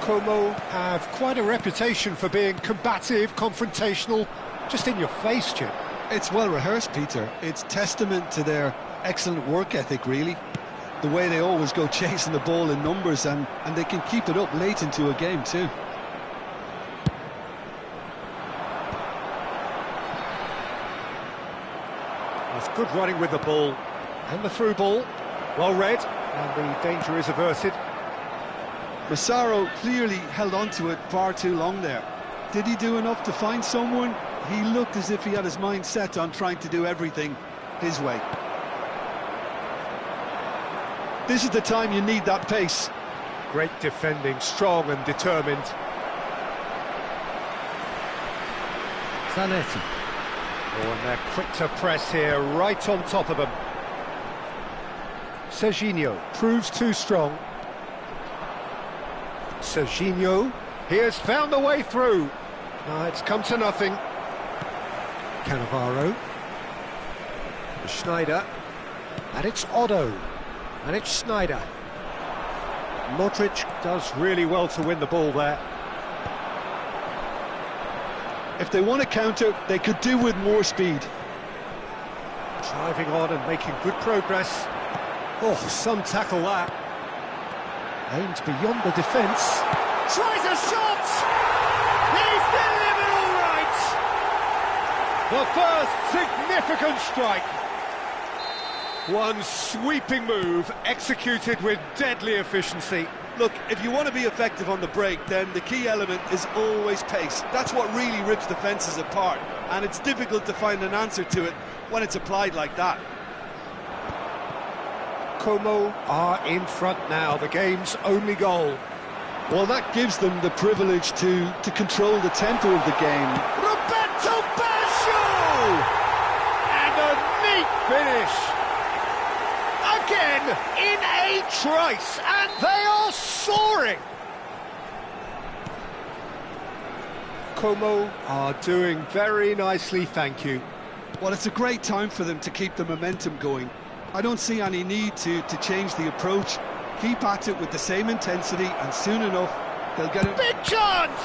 Como have quite a reputation for being combative, confrontational, just in your face, Jim. It's well rehearsed, Peter. It's testament to their excellent work ethic, really. The way they always go chasing the ball in numbers, and they can keep it up late into a game too. It's good running with the ball. And the through ball, well read, and the danger is averted. Massaro clearly held on to it far too long there. Did he do enough to find someone? He looked as if he had his mind set on trying to do everything his way. This is the time you need that pace. Great defending, strong and determined. Zanetti. Oh, and they're quick to press here, right on top of them. Serginho proves too strong. Serginho, he has found a way through. It's come to nothing. Cannavaro. Schneider. And it's Odo. And it's Schneider. Modric does really well to win the ball there. If they want to counter, they could do with more speed. driving on and making good progress. Oh, some tackle that. Aimed beyond the defence. Tries a shot! He's delivered all right! The first significant strike. One sweeping move, executed with deadly efficiency. Look, if you want to be effective on the break, then the key element is always pace. That's what really rips defences apart, and it's difficult to find an answer to it when it's applied like that. Como are in front now, the game's only goal. Well, that gives them the privilege to control the tempo of the game. Roberto Baggio! And a neat finish! Again, in a trice, and they are soaring! Como are doing very nicely, thank you. Well, it's a great time for them to keep the momentum going. I don't see any need to change the approach. Keep at it with the same intensity, and soon enough, they'll get a big chance!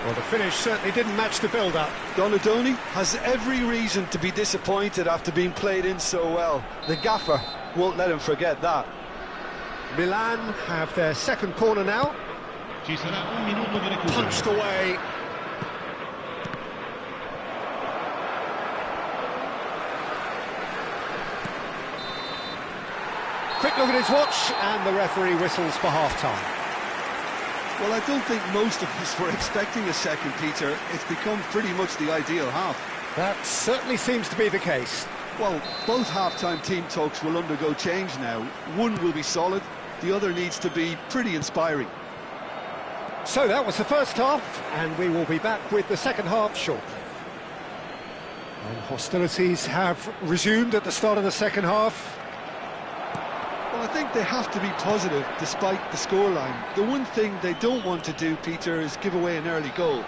Well, the finish certainly didn't match the build-up. Donadoni has every reason to be disappointed after being played in so well. The gaffer won't let him forget that. Milan have their second corner now. Ci sarà un minuto di recupero. Punched away. Quick look at his watch, and the referee whistles for half-time. Well, I don't think most of us were expecting a second, Peter. It's become pretty much the ideal half. That certainly seems to be the case. Well, both half-time team talks will undergo change now. One will be solid, the other needs to be pretty inspiring. So that was the first half, and we will be back with the second half shortly. And hostilities have resumed at the start of the second half. Well, I think they have to be positive despite the scoreline. The one thing they don't want to do, Peter, is give away an early goal.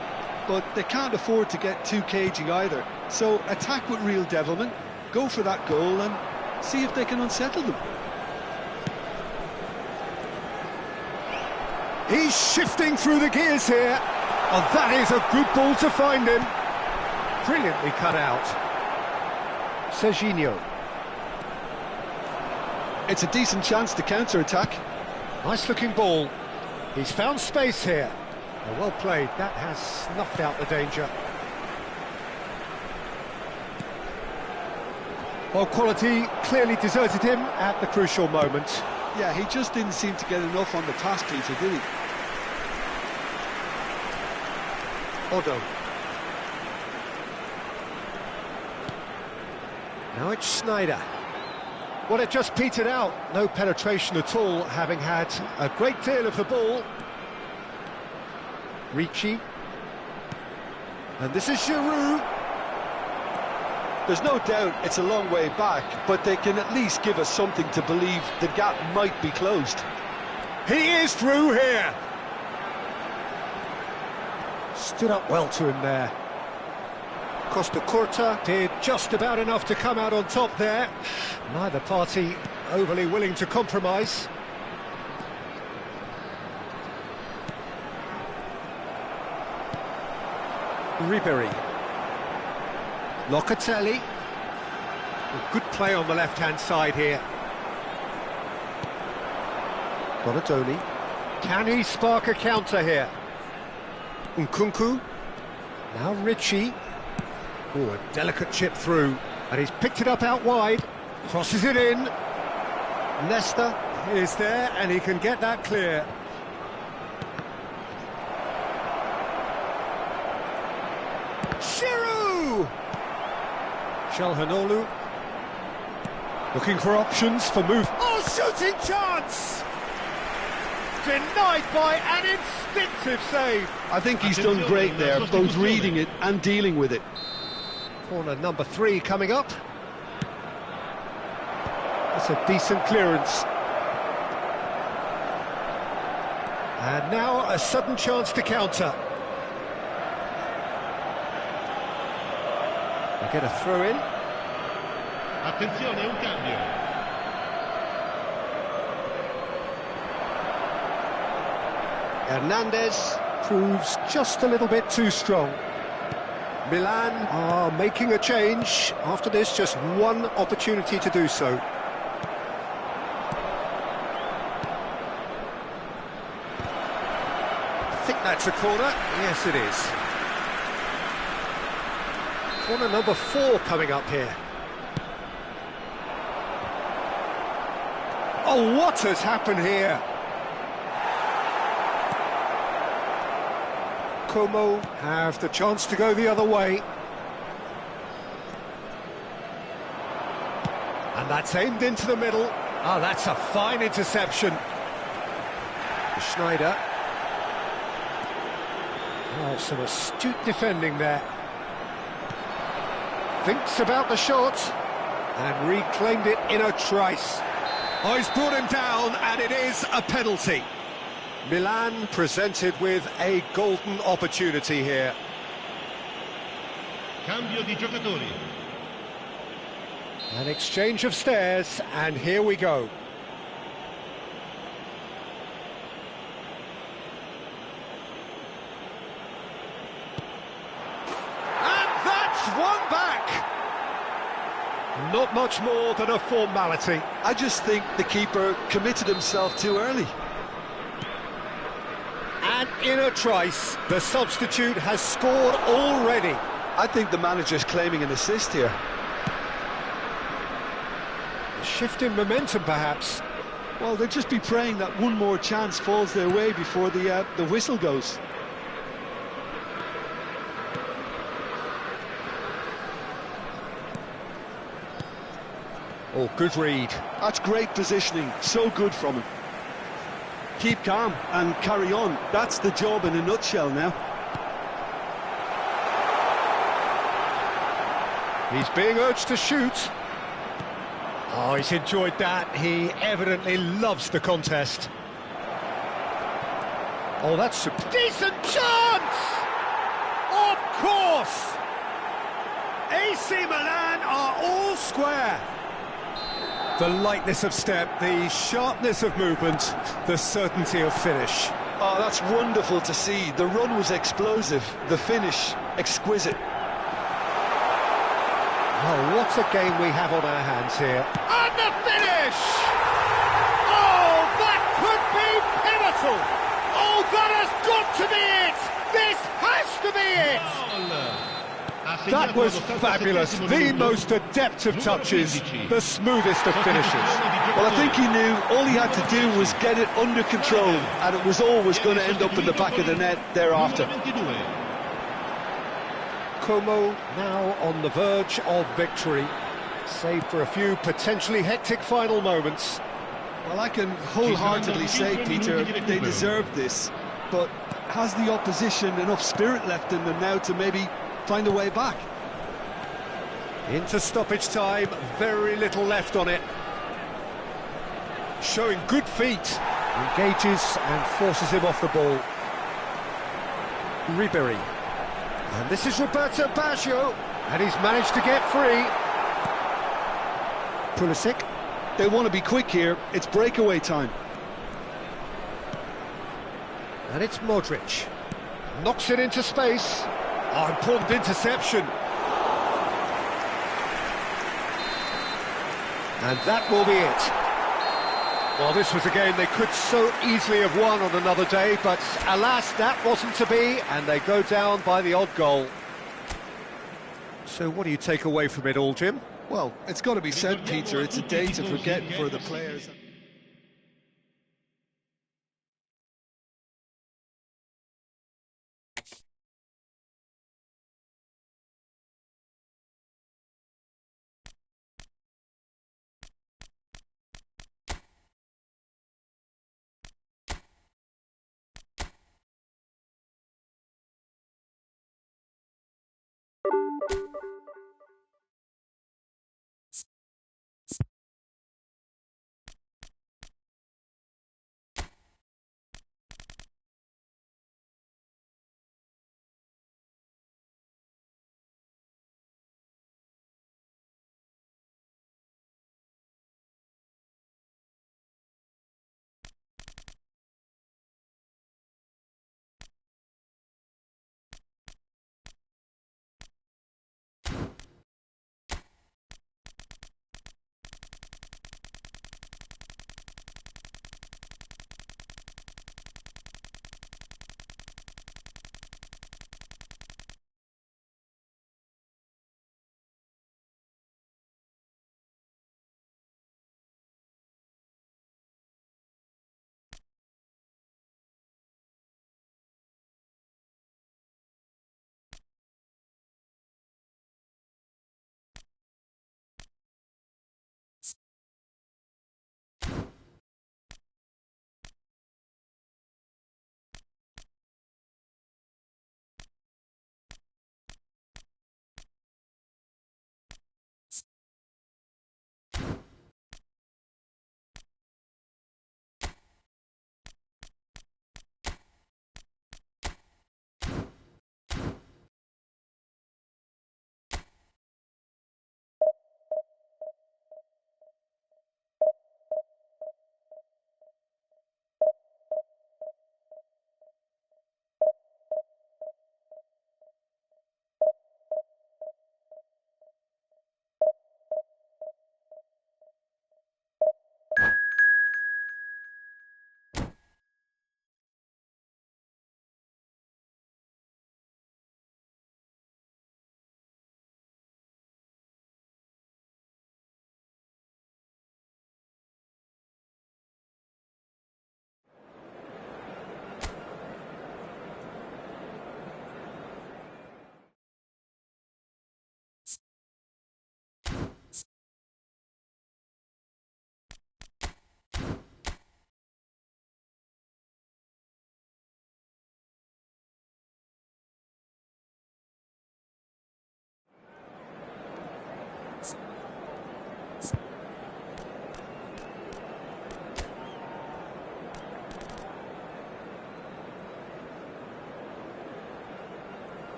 But they can't afford to get too cagey either. So attack with real devilment, go for that goal and see if they can unsettle them. He's shifting through the gears here. Oh, that is a good ball to find him. Brilliantly cut out. Serginho. It's a decent chance to counter-attack. Nice-looking ball. He's found space here. Well played. That has snuffed out the danger. Well, quality clearly deserted him at the crucial moment. Yeah, he just didn't seem to get enough on the pass, Peter, did he? Odo. Now it's Schneider. Well, it just petered out. No penetration at all, having had a great deal of the ball. Ricci. And this is Giroud. There's no doubt it's a long way back, but they can at least give us something to believe the gap might be closed. He is through here. Stood up well to him there. Costa Curta did just about enough to come out on top there. Neither party overly willing to compromise. Ribery. Locatelli. Good play on the left-hand side here. Donadoni. Can he spark a counter here? Nkunku. Now Ricci. Oh, a delicate chip through. And he's picked it up out wide. Crosses it in. Leicester is there, and he can get that clear. Giroud! Çalhanoğlu. Looking for options for move. Oh, shooting chance! Denied by an instinctive save. I think he's done great there, both reading it and dealing with it. Corner number 3 coming up. That's a decent clearance. And now a sudden chance to counter. They get a throw in. Attenzione, un cambio. Hernandez proves just a little bit too strong. Milan are making a change. After this, just one opportunity to do so. I think that's a corner. Yes, it is. Corner number 4 coming up here. Oh, what has happened here? Como have the chance to go the other way. And that's aimed into the middle. Ah, that's a fine interception. Schneider. Oh, some astute defending there. Thinks about the shot and reclaimed it in a trice. Oh, he's brought him down, and it is a penalty. Milan presented with a golden opportunity here. Cambio di giocatori. An exchange of stares, and here we go. And that's one back! Not much more than a formality. I just think the keeper committed himself too early. And in a trice, the substitute has scored already. I think the manager's claiming an assist here. A shift in momentum, perhaps. Well, they'll just be praying that one more chance falls their way before the whistle goes. Oh, good read. That's great positioning, so good from him. Keep calm and carry on. That's the job in a nutshell now. He's being urged to shoot. Oh, he's enjoyed that. He evidently loves the contest. Oh, that's a decent chance! Of course! AC Milan are all square. The lightness of step, the sharpness of movement, the certainty of finish. Oh, that's wonderful to see. The run was explosive, the finish exquisite. Oh, what a game we have on our hands here. And the finish! Oh, that could be pivotal! Oh, that has got to be it! This has to be it! That was fabulous, the most adept of touches, the smoothest of finishes. Well, I think he knew all he had to do was get it under control, and it was always going to end up in the back of the net thereafter. Como now on the verge of victory, save for a few potentially hectic final moments. Well, I can wholeheartedly say, Peter, they deserved this, but has the opposition enough spirit left in them now to maybe find a way back? Into stoppage time, very little left on it. Showing good feet. Engages and forces him off the ball. Ribery. And this is Roberto Baggio, and he's managed to get free. Pulisic. They want to be quick here, it's breakaway time. And it's Modric. Knocks it into space. Oh, important interception. And that will be it. Well, this was a game they could so easily have won on another day, but alas, that wasn't to be, and they go down by the odd goal. So what do you take away from it all, Jim? Well, it's got to be said, Peter, it's a day to forget for the players.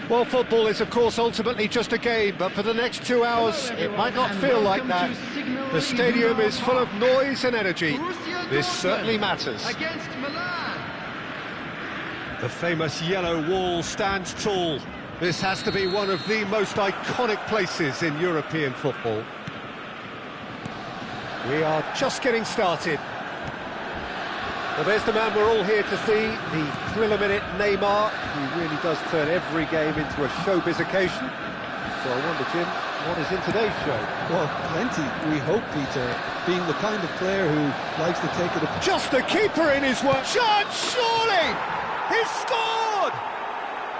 Well, football is, of course, ultimately just a game, but for the next 2 hours, it might not feel like that. The stadium is full of noise and energy. This certainly matters. Against Milan. The famous yellow wall stands tall. This has to be one of the most iconic places in European football. We are just getting started. Well, there's the man we're all here to see, the thriller-minute Neymar. He really does turn every game into a showbiz occasion. So I wonder, Jim, what is in today's show? Well, plenty, we hope, Peter, being the kind of player who likes to take it... Just the keeper in his work. Chance, surely! He's scored!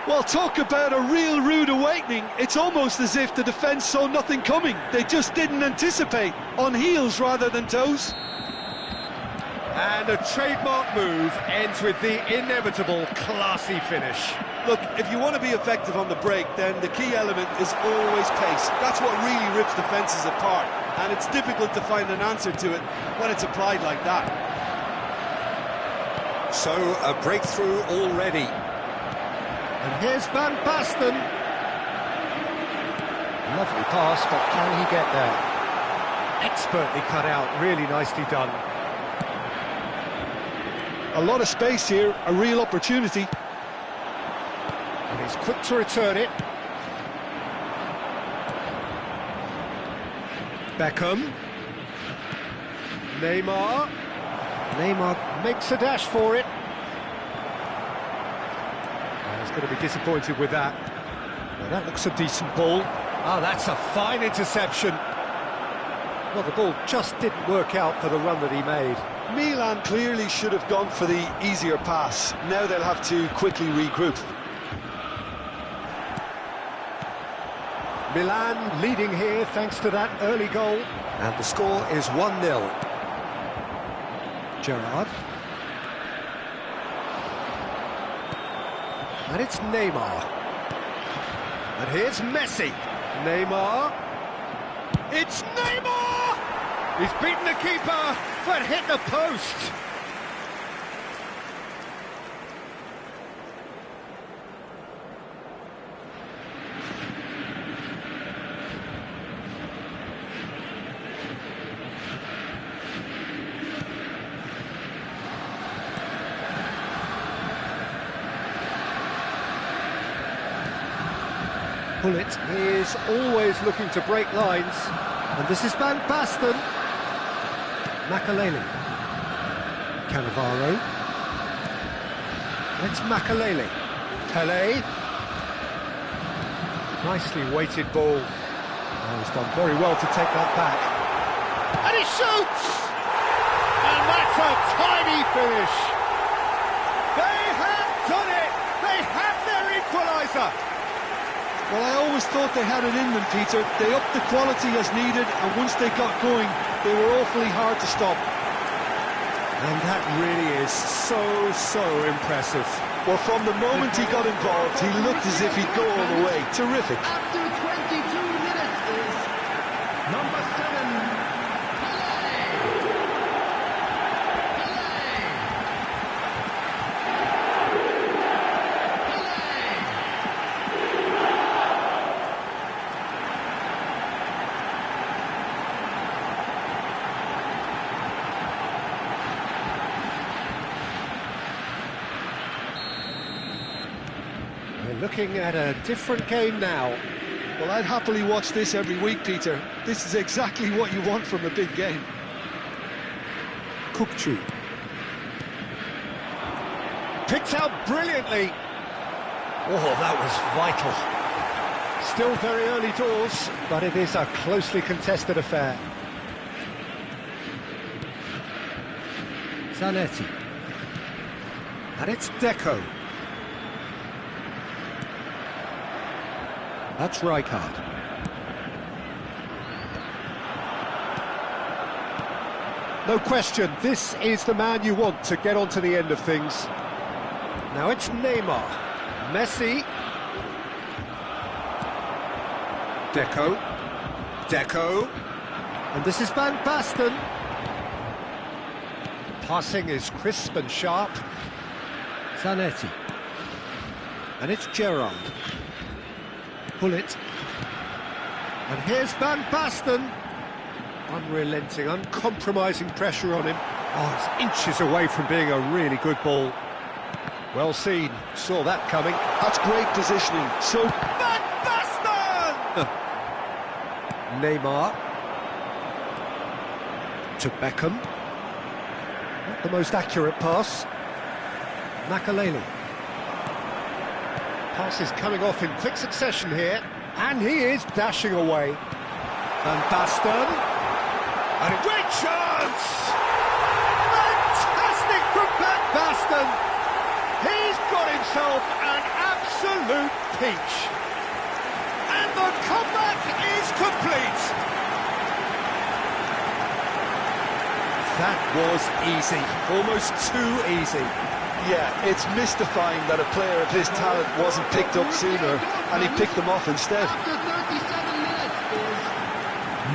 Well, talk about a real rude awakening. It's almost as if the defence saw nothing coming. They just didn't anticipate, on heels rather than toes. And a trademark move ends with the inevitable classy finish. Look, if you want to be effective on the break, then the key element is always pace. That's what really rips defences apart, and it's difficult to find an answer to it when it's applied like that. So, a breakthrough already. And here's Van Basten. Lovely pass, but can he get there? Expertly cut out, really nicely done. A lot of space here, a real opportunity. And he's quick to return it. Beckham. Neymar. Neymar makes a dash for it. And he's going to be disappointed with that. Well, that looks a decent ball. Oh, that's a fine interception. Well, the ball just didn't work out for the run that he made. Milan clearly should have gone for the easier pass. Now they'll have to quickly regroup. Milan leading here thanks to that early goal. And the score is 1-0. Gerrard. And it's Neymar. And here's Messi. Neymar. It's Neymar! He's beaten the keeper, but hit the post. Bullet is always looking to break lines, and this is Van Basten. Makalele. Cannavaro. It's Makalele. Pele. Nicely weighted ball. Oh, he's done very well to take that back. And he shoots! And that's a tiny finish. They have done it! They have their equaliser! Well, I always thought they had it in them, Peter. They upped the quality as needed, and once they got going, they were awfully hard to stop. And that really is so impressive. Well, from the moment he got involved, he looked as if he'd go all the way. Terrific. After 22 minutes is number 7. Looking at a different game now. Well, I'd happily watch this every week, Peter. This is exactly what you want from a big game. Kukçu. Picked out brilliantly. Oh, that was vital. Still very early doors, but it is a closely contested affair. Zanetti. And it's Deco. That's Rijkaard. No question, this is the man you want to get onto the end of things. Now it's Neymar. Messi. Deco. Deco. And this is Van Basten. Passing is crisp and sharp. Zanetti. And it's Gerrard. bullet. And here's Van Basten. Unrelenting, uncompromising pressure on him. Oh, it's inches away from being a really good ball. Well seen, saw that coming. That's great positioning. So Van Basten! Neymar. To Beckham. Not the most accurate pass. Makaleli. Pass is coming off in quick succession here. And he is dashing away. Van Basten. And a great chance! Fantastic from Van Basten! He's got himself an absolute peach. And the comeback is complete. That was easy, almost too easy. yeah, it's mystifying that a player of his talent wasn't picked up sooner, and he picked them off instead. After 37 minutes is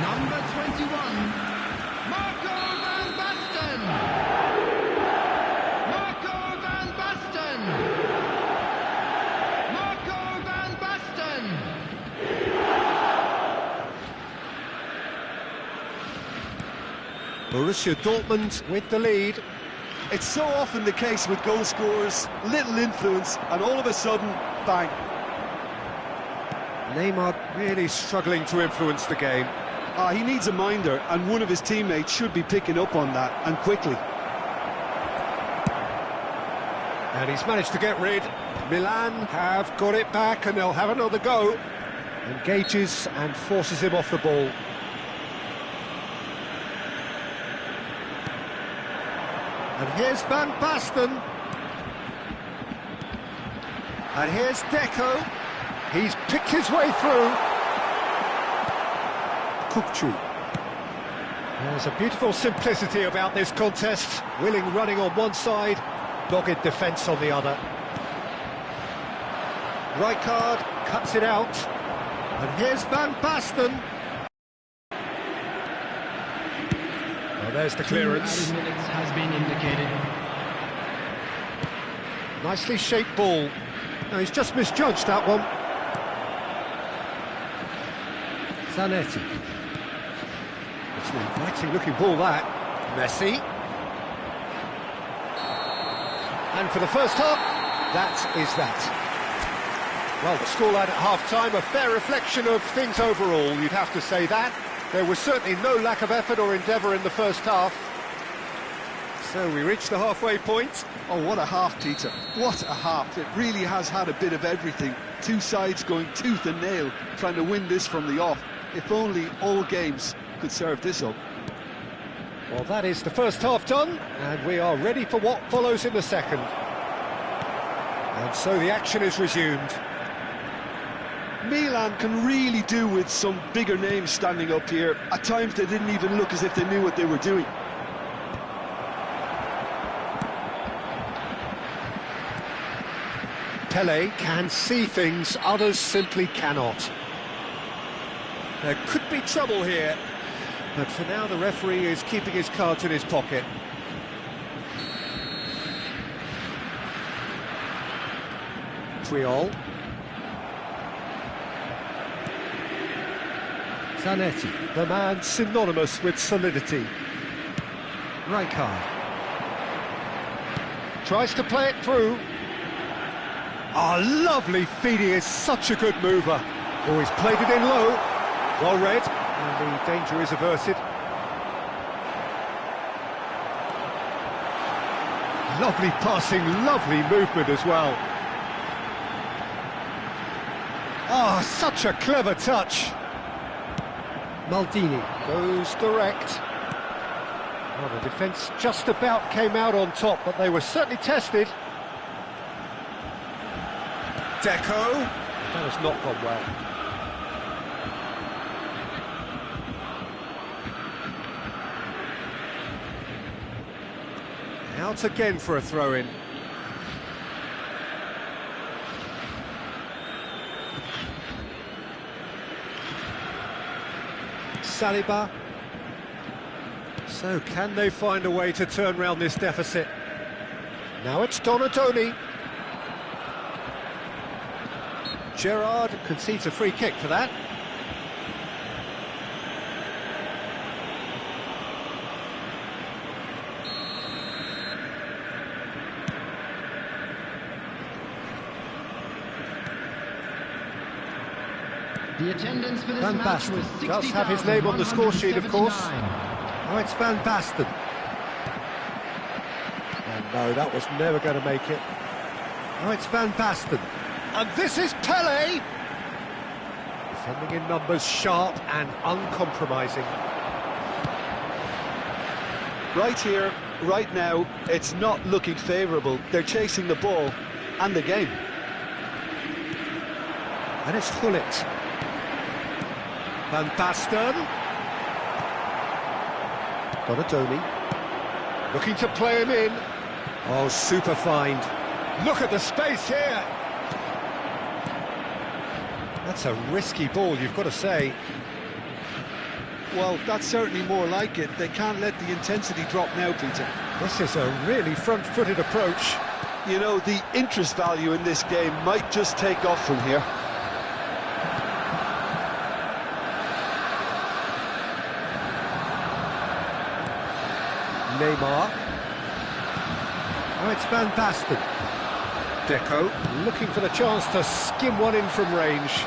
number 21, Marco van Basten. Marco van Basten. Marco van Basten. Borussia Dortmund with the lead. It's so often the case with goal scorers, little influence, and all of a sudden, bang. Neymar really struggling to influence the game. He needs a minder, and one of his teammates should be picking up on that, and quickly. And he's managed to get rid. Milan have got it back, and they'll have another go. Engages and forces him off the ball. And here's Van Basten. And here's Deco. He's picked his way through. Kukcu. There's a beautiful simplicity about this contest. Willing running on one side, dogged defence on the other. Rijkaard cuts it out. And here's Van Basten. Well, there's the clearance. Minutes has been indicated. Nicely shaped ball. No, he's just misjudged that one. Zanetti. It's an inviting looking ball, that. Messi. And for the first half, that is that. Well, the scoreline at half-time, a fair reflection of things overall, you'd have to say that. There was certainly no lack of effort or endeavour in the first half. So we reached the halfway point. Oh, what a half, Peter. What a half. It really has had a bit of everything. Two sides going tooth and nail, trying to win this from the off. If only all games could serve this up. Well, that is the first half done, and we are ready for what follows in the second. And so the action is resumed. Milan can really do with some bigger names standing up here. At times they didn't even look as if they knew what they were doing. Pele can see things others simply cannot. There could be trouble here, but for now the referee is keeping his cards in his pocket. Triol. Zanetti, the man synonymous with solidity. Rijkaard. Tries to play it through. Lovely feed, he is such a good mover. Oh, he's played it in low. Well read, and the danger is averted. Lovely passing, lovely movement as well. Such a clever touch. Maldini goes direct. Well, the defence just about came out on top, but they were certainly tested. Deco. That has not gone well. Out again for a throw-in. Saliba. So can they find a way to turn round this deficit? Now it's Donatoni. Gerrard concedes a free kick for that. The attendance for this Van match Basten was does have his name on the score sheet, of course. 60,179. Oh, it's Van Basten. And no, that was never going to make it. Oh, it's Van Basten. And this is Pele! Defending in numbers, sharp and uncompromising. Right here, right now, it's not looking favourable. They're chasing the ball and the game. And it's Gullit. Van Basten. Donadoni. Looking to play him in. Oh, super find. Look at the space here. That's a risky ball, you've got to say. Well, that's certainly more like it. They can't let the intensity drop now, Peter. This is a really front-footed approach. You know, the interest value in this game might just take off from here. Neymar. Oh, it's Van Basten. Deco looking for the chance to skim one in from range.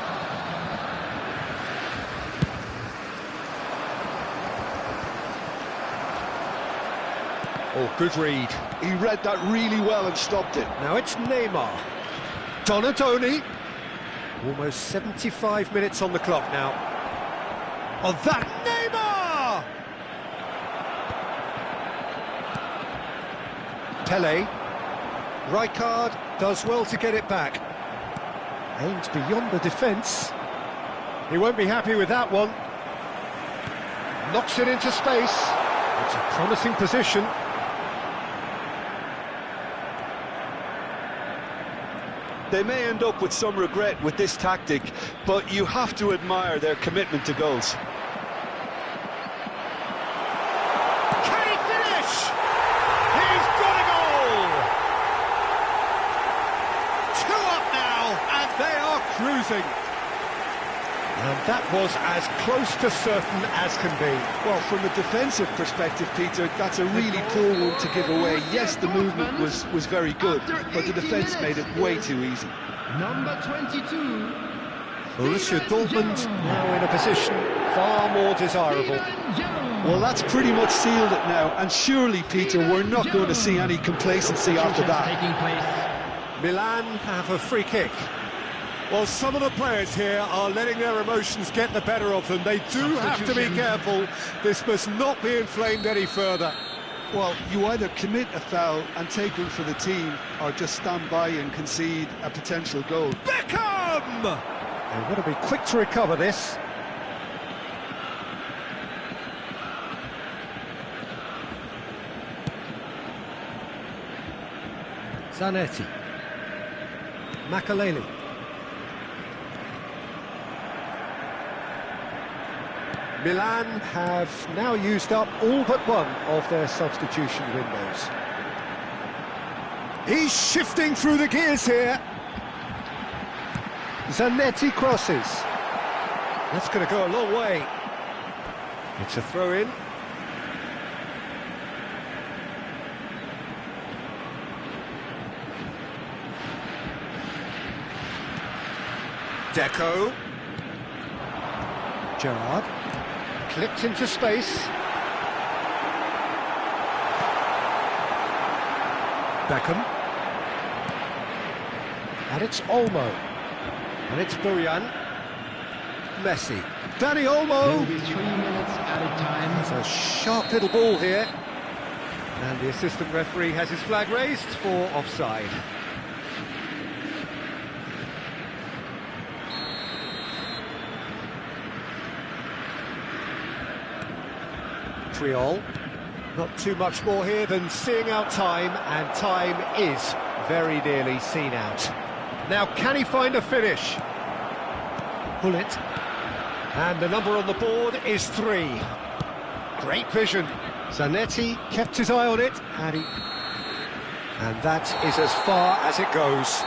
Oh, good read. He read that really well and stopped it. Now it's Neymar. Donadoni. Almost 75 minutes on the clock now. Oh, that Neymar! Pele. Rijkaard does well to get it back. Aimed beyond the defence. He won't be happy with that one. Knocks it into space. It's a promising position. They may end up with some regret with this tactic, but you have to admire their commitment to goals. Can he finish? He's got a goal! 2 up now, and they are cruising. And that was as close to certain as can be. Well, from a defensive perspective, Peter, that's a really poor one to give away. Yes, the movement was very good, but the defence made it way too easy. Number 22. Borussia Dortmund now in a position far more desirable. Well, that's pretty much sealed it now, and surely, Peter, we're not going to see any complacency after that. Taking place. Milan have a free kick. Well, some of the players here are letting their emotions get the better of them. They do have to be careful. This must not be inflamed any further. Well, you either commit a foul and take one for the team, or just stand by and concede a potential goal. Beckham! They've got to be quick to recover this. Zanetti. Makaleli. Milan have now used up all but one of their substitution windows. He's shifting through the gears here. Zanetti crosses. That's going to go a long way. It's a throw-in. Deco. Gerrard. Clipped into space. Beckham. And it's Olmo. And it's Burian. Messi. Danny Olmo. There will be 3 minutes added time. It's a sharp little ball here. And the assistant referee has his flag raised for offside. Triol. Not too much more here than seeing out time, and time is very nearly seen out. Now, can he find a finish? Gullit. And the number on the board is 3. Great vision. Zanetti kept his eye on it, and that is as far as it goes.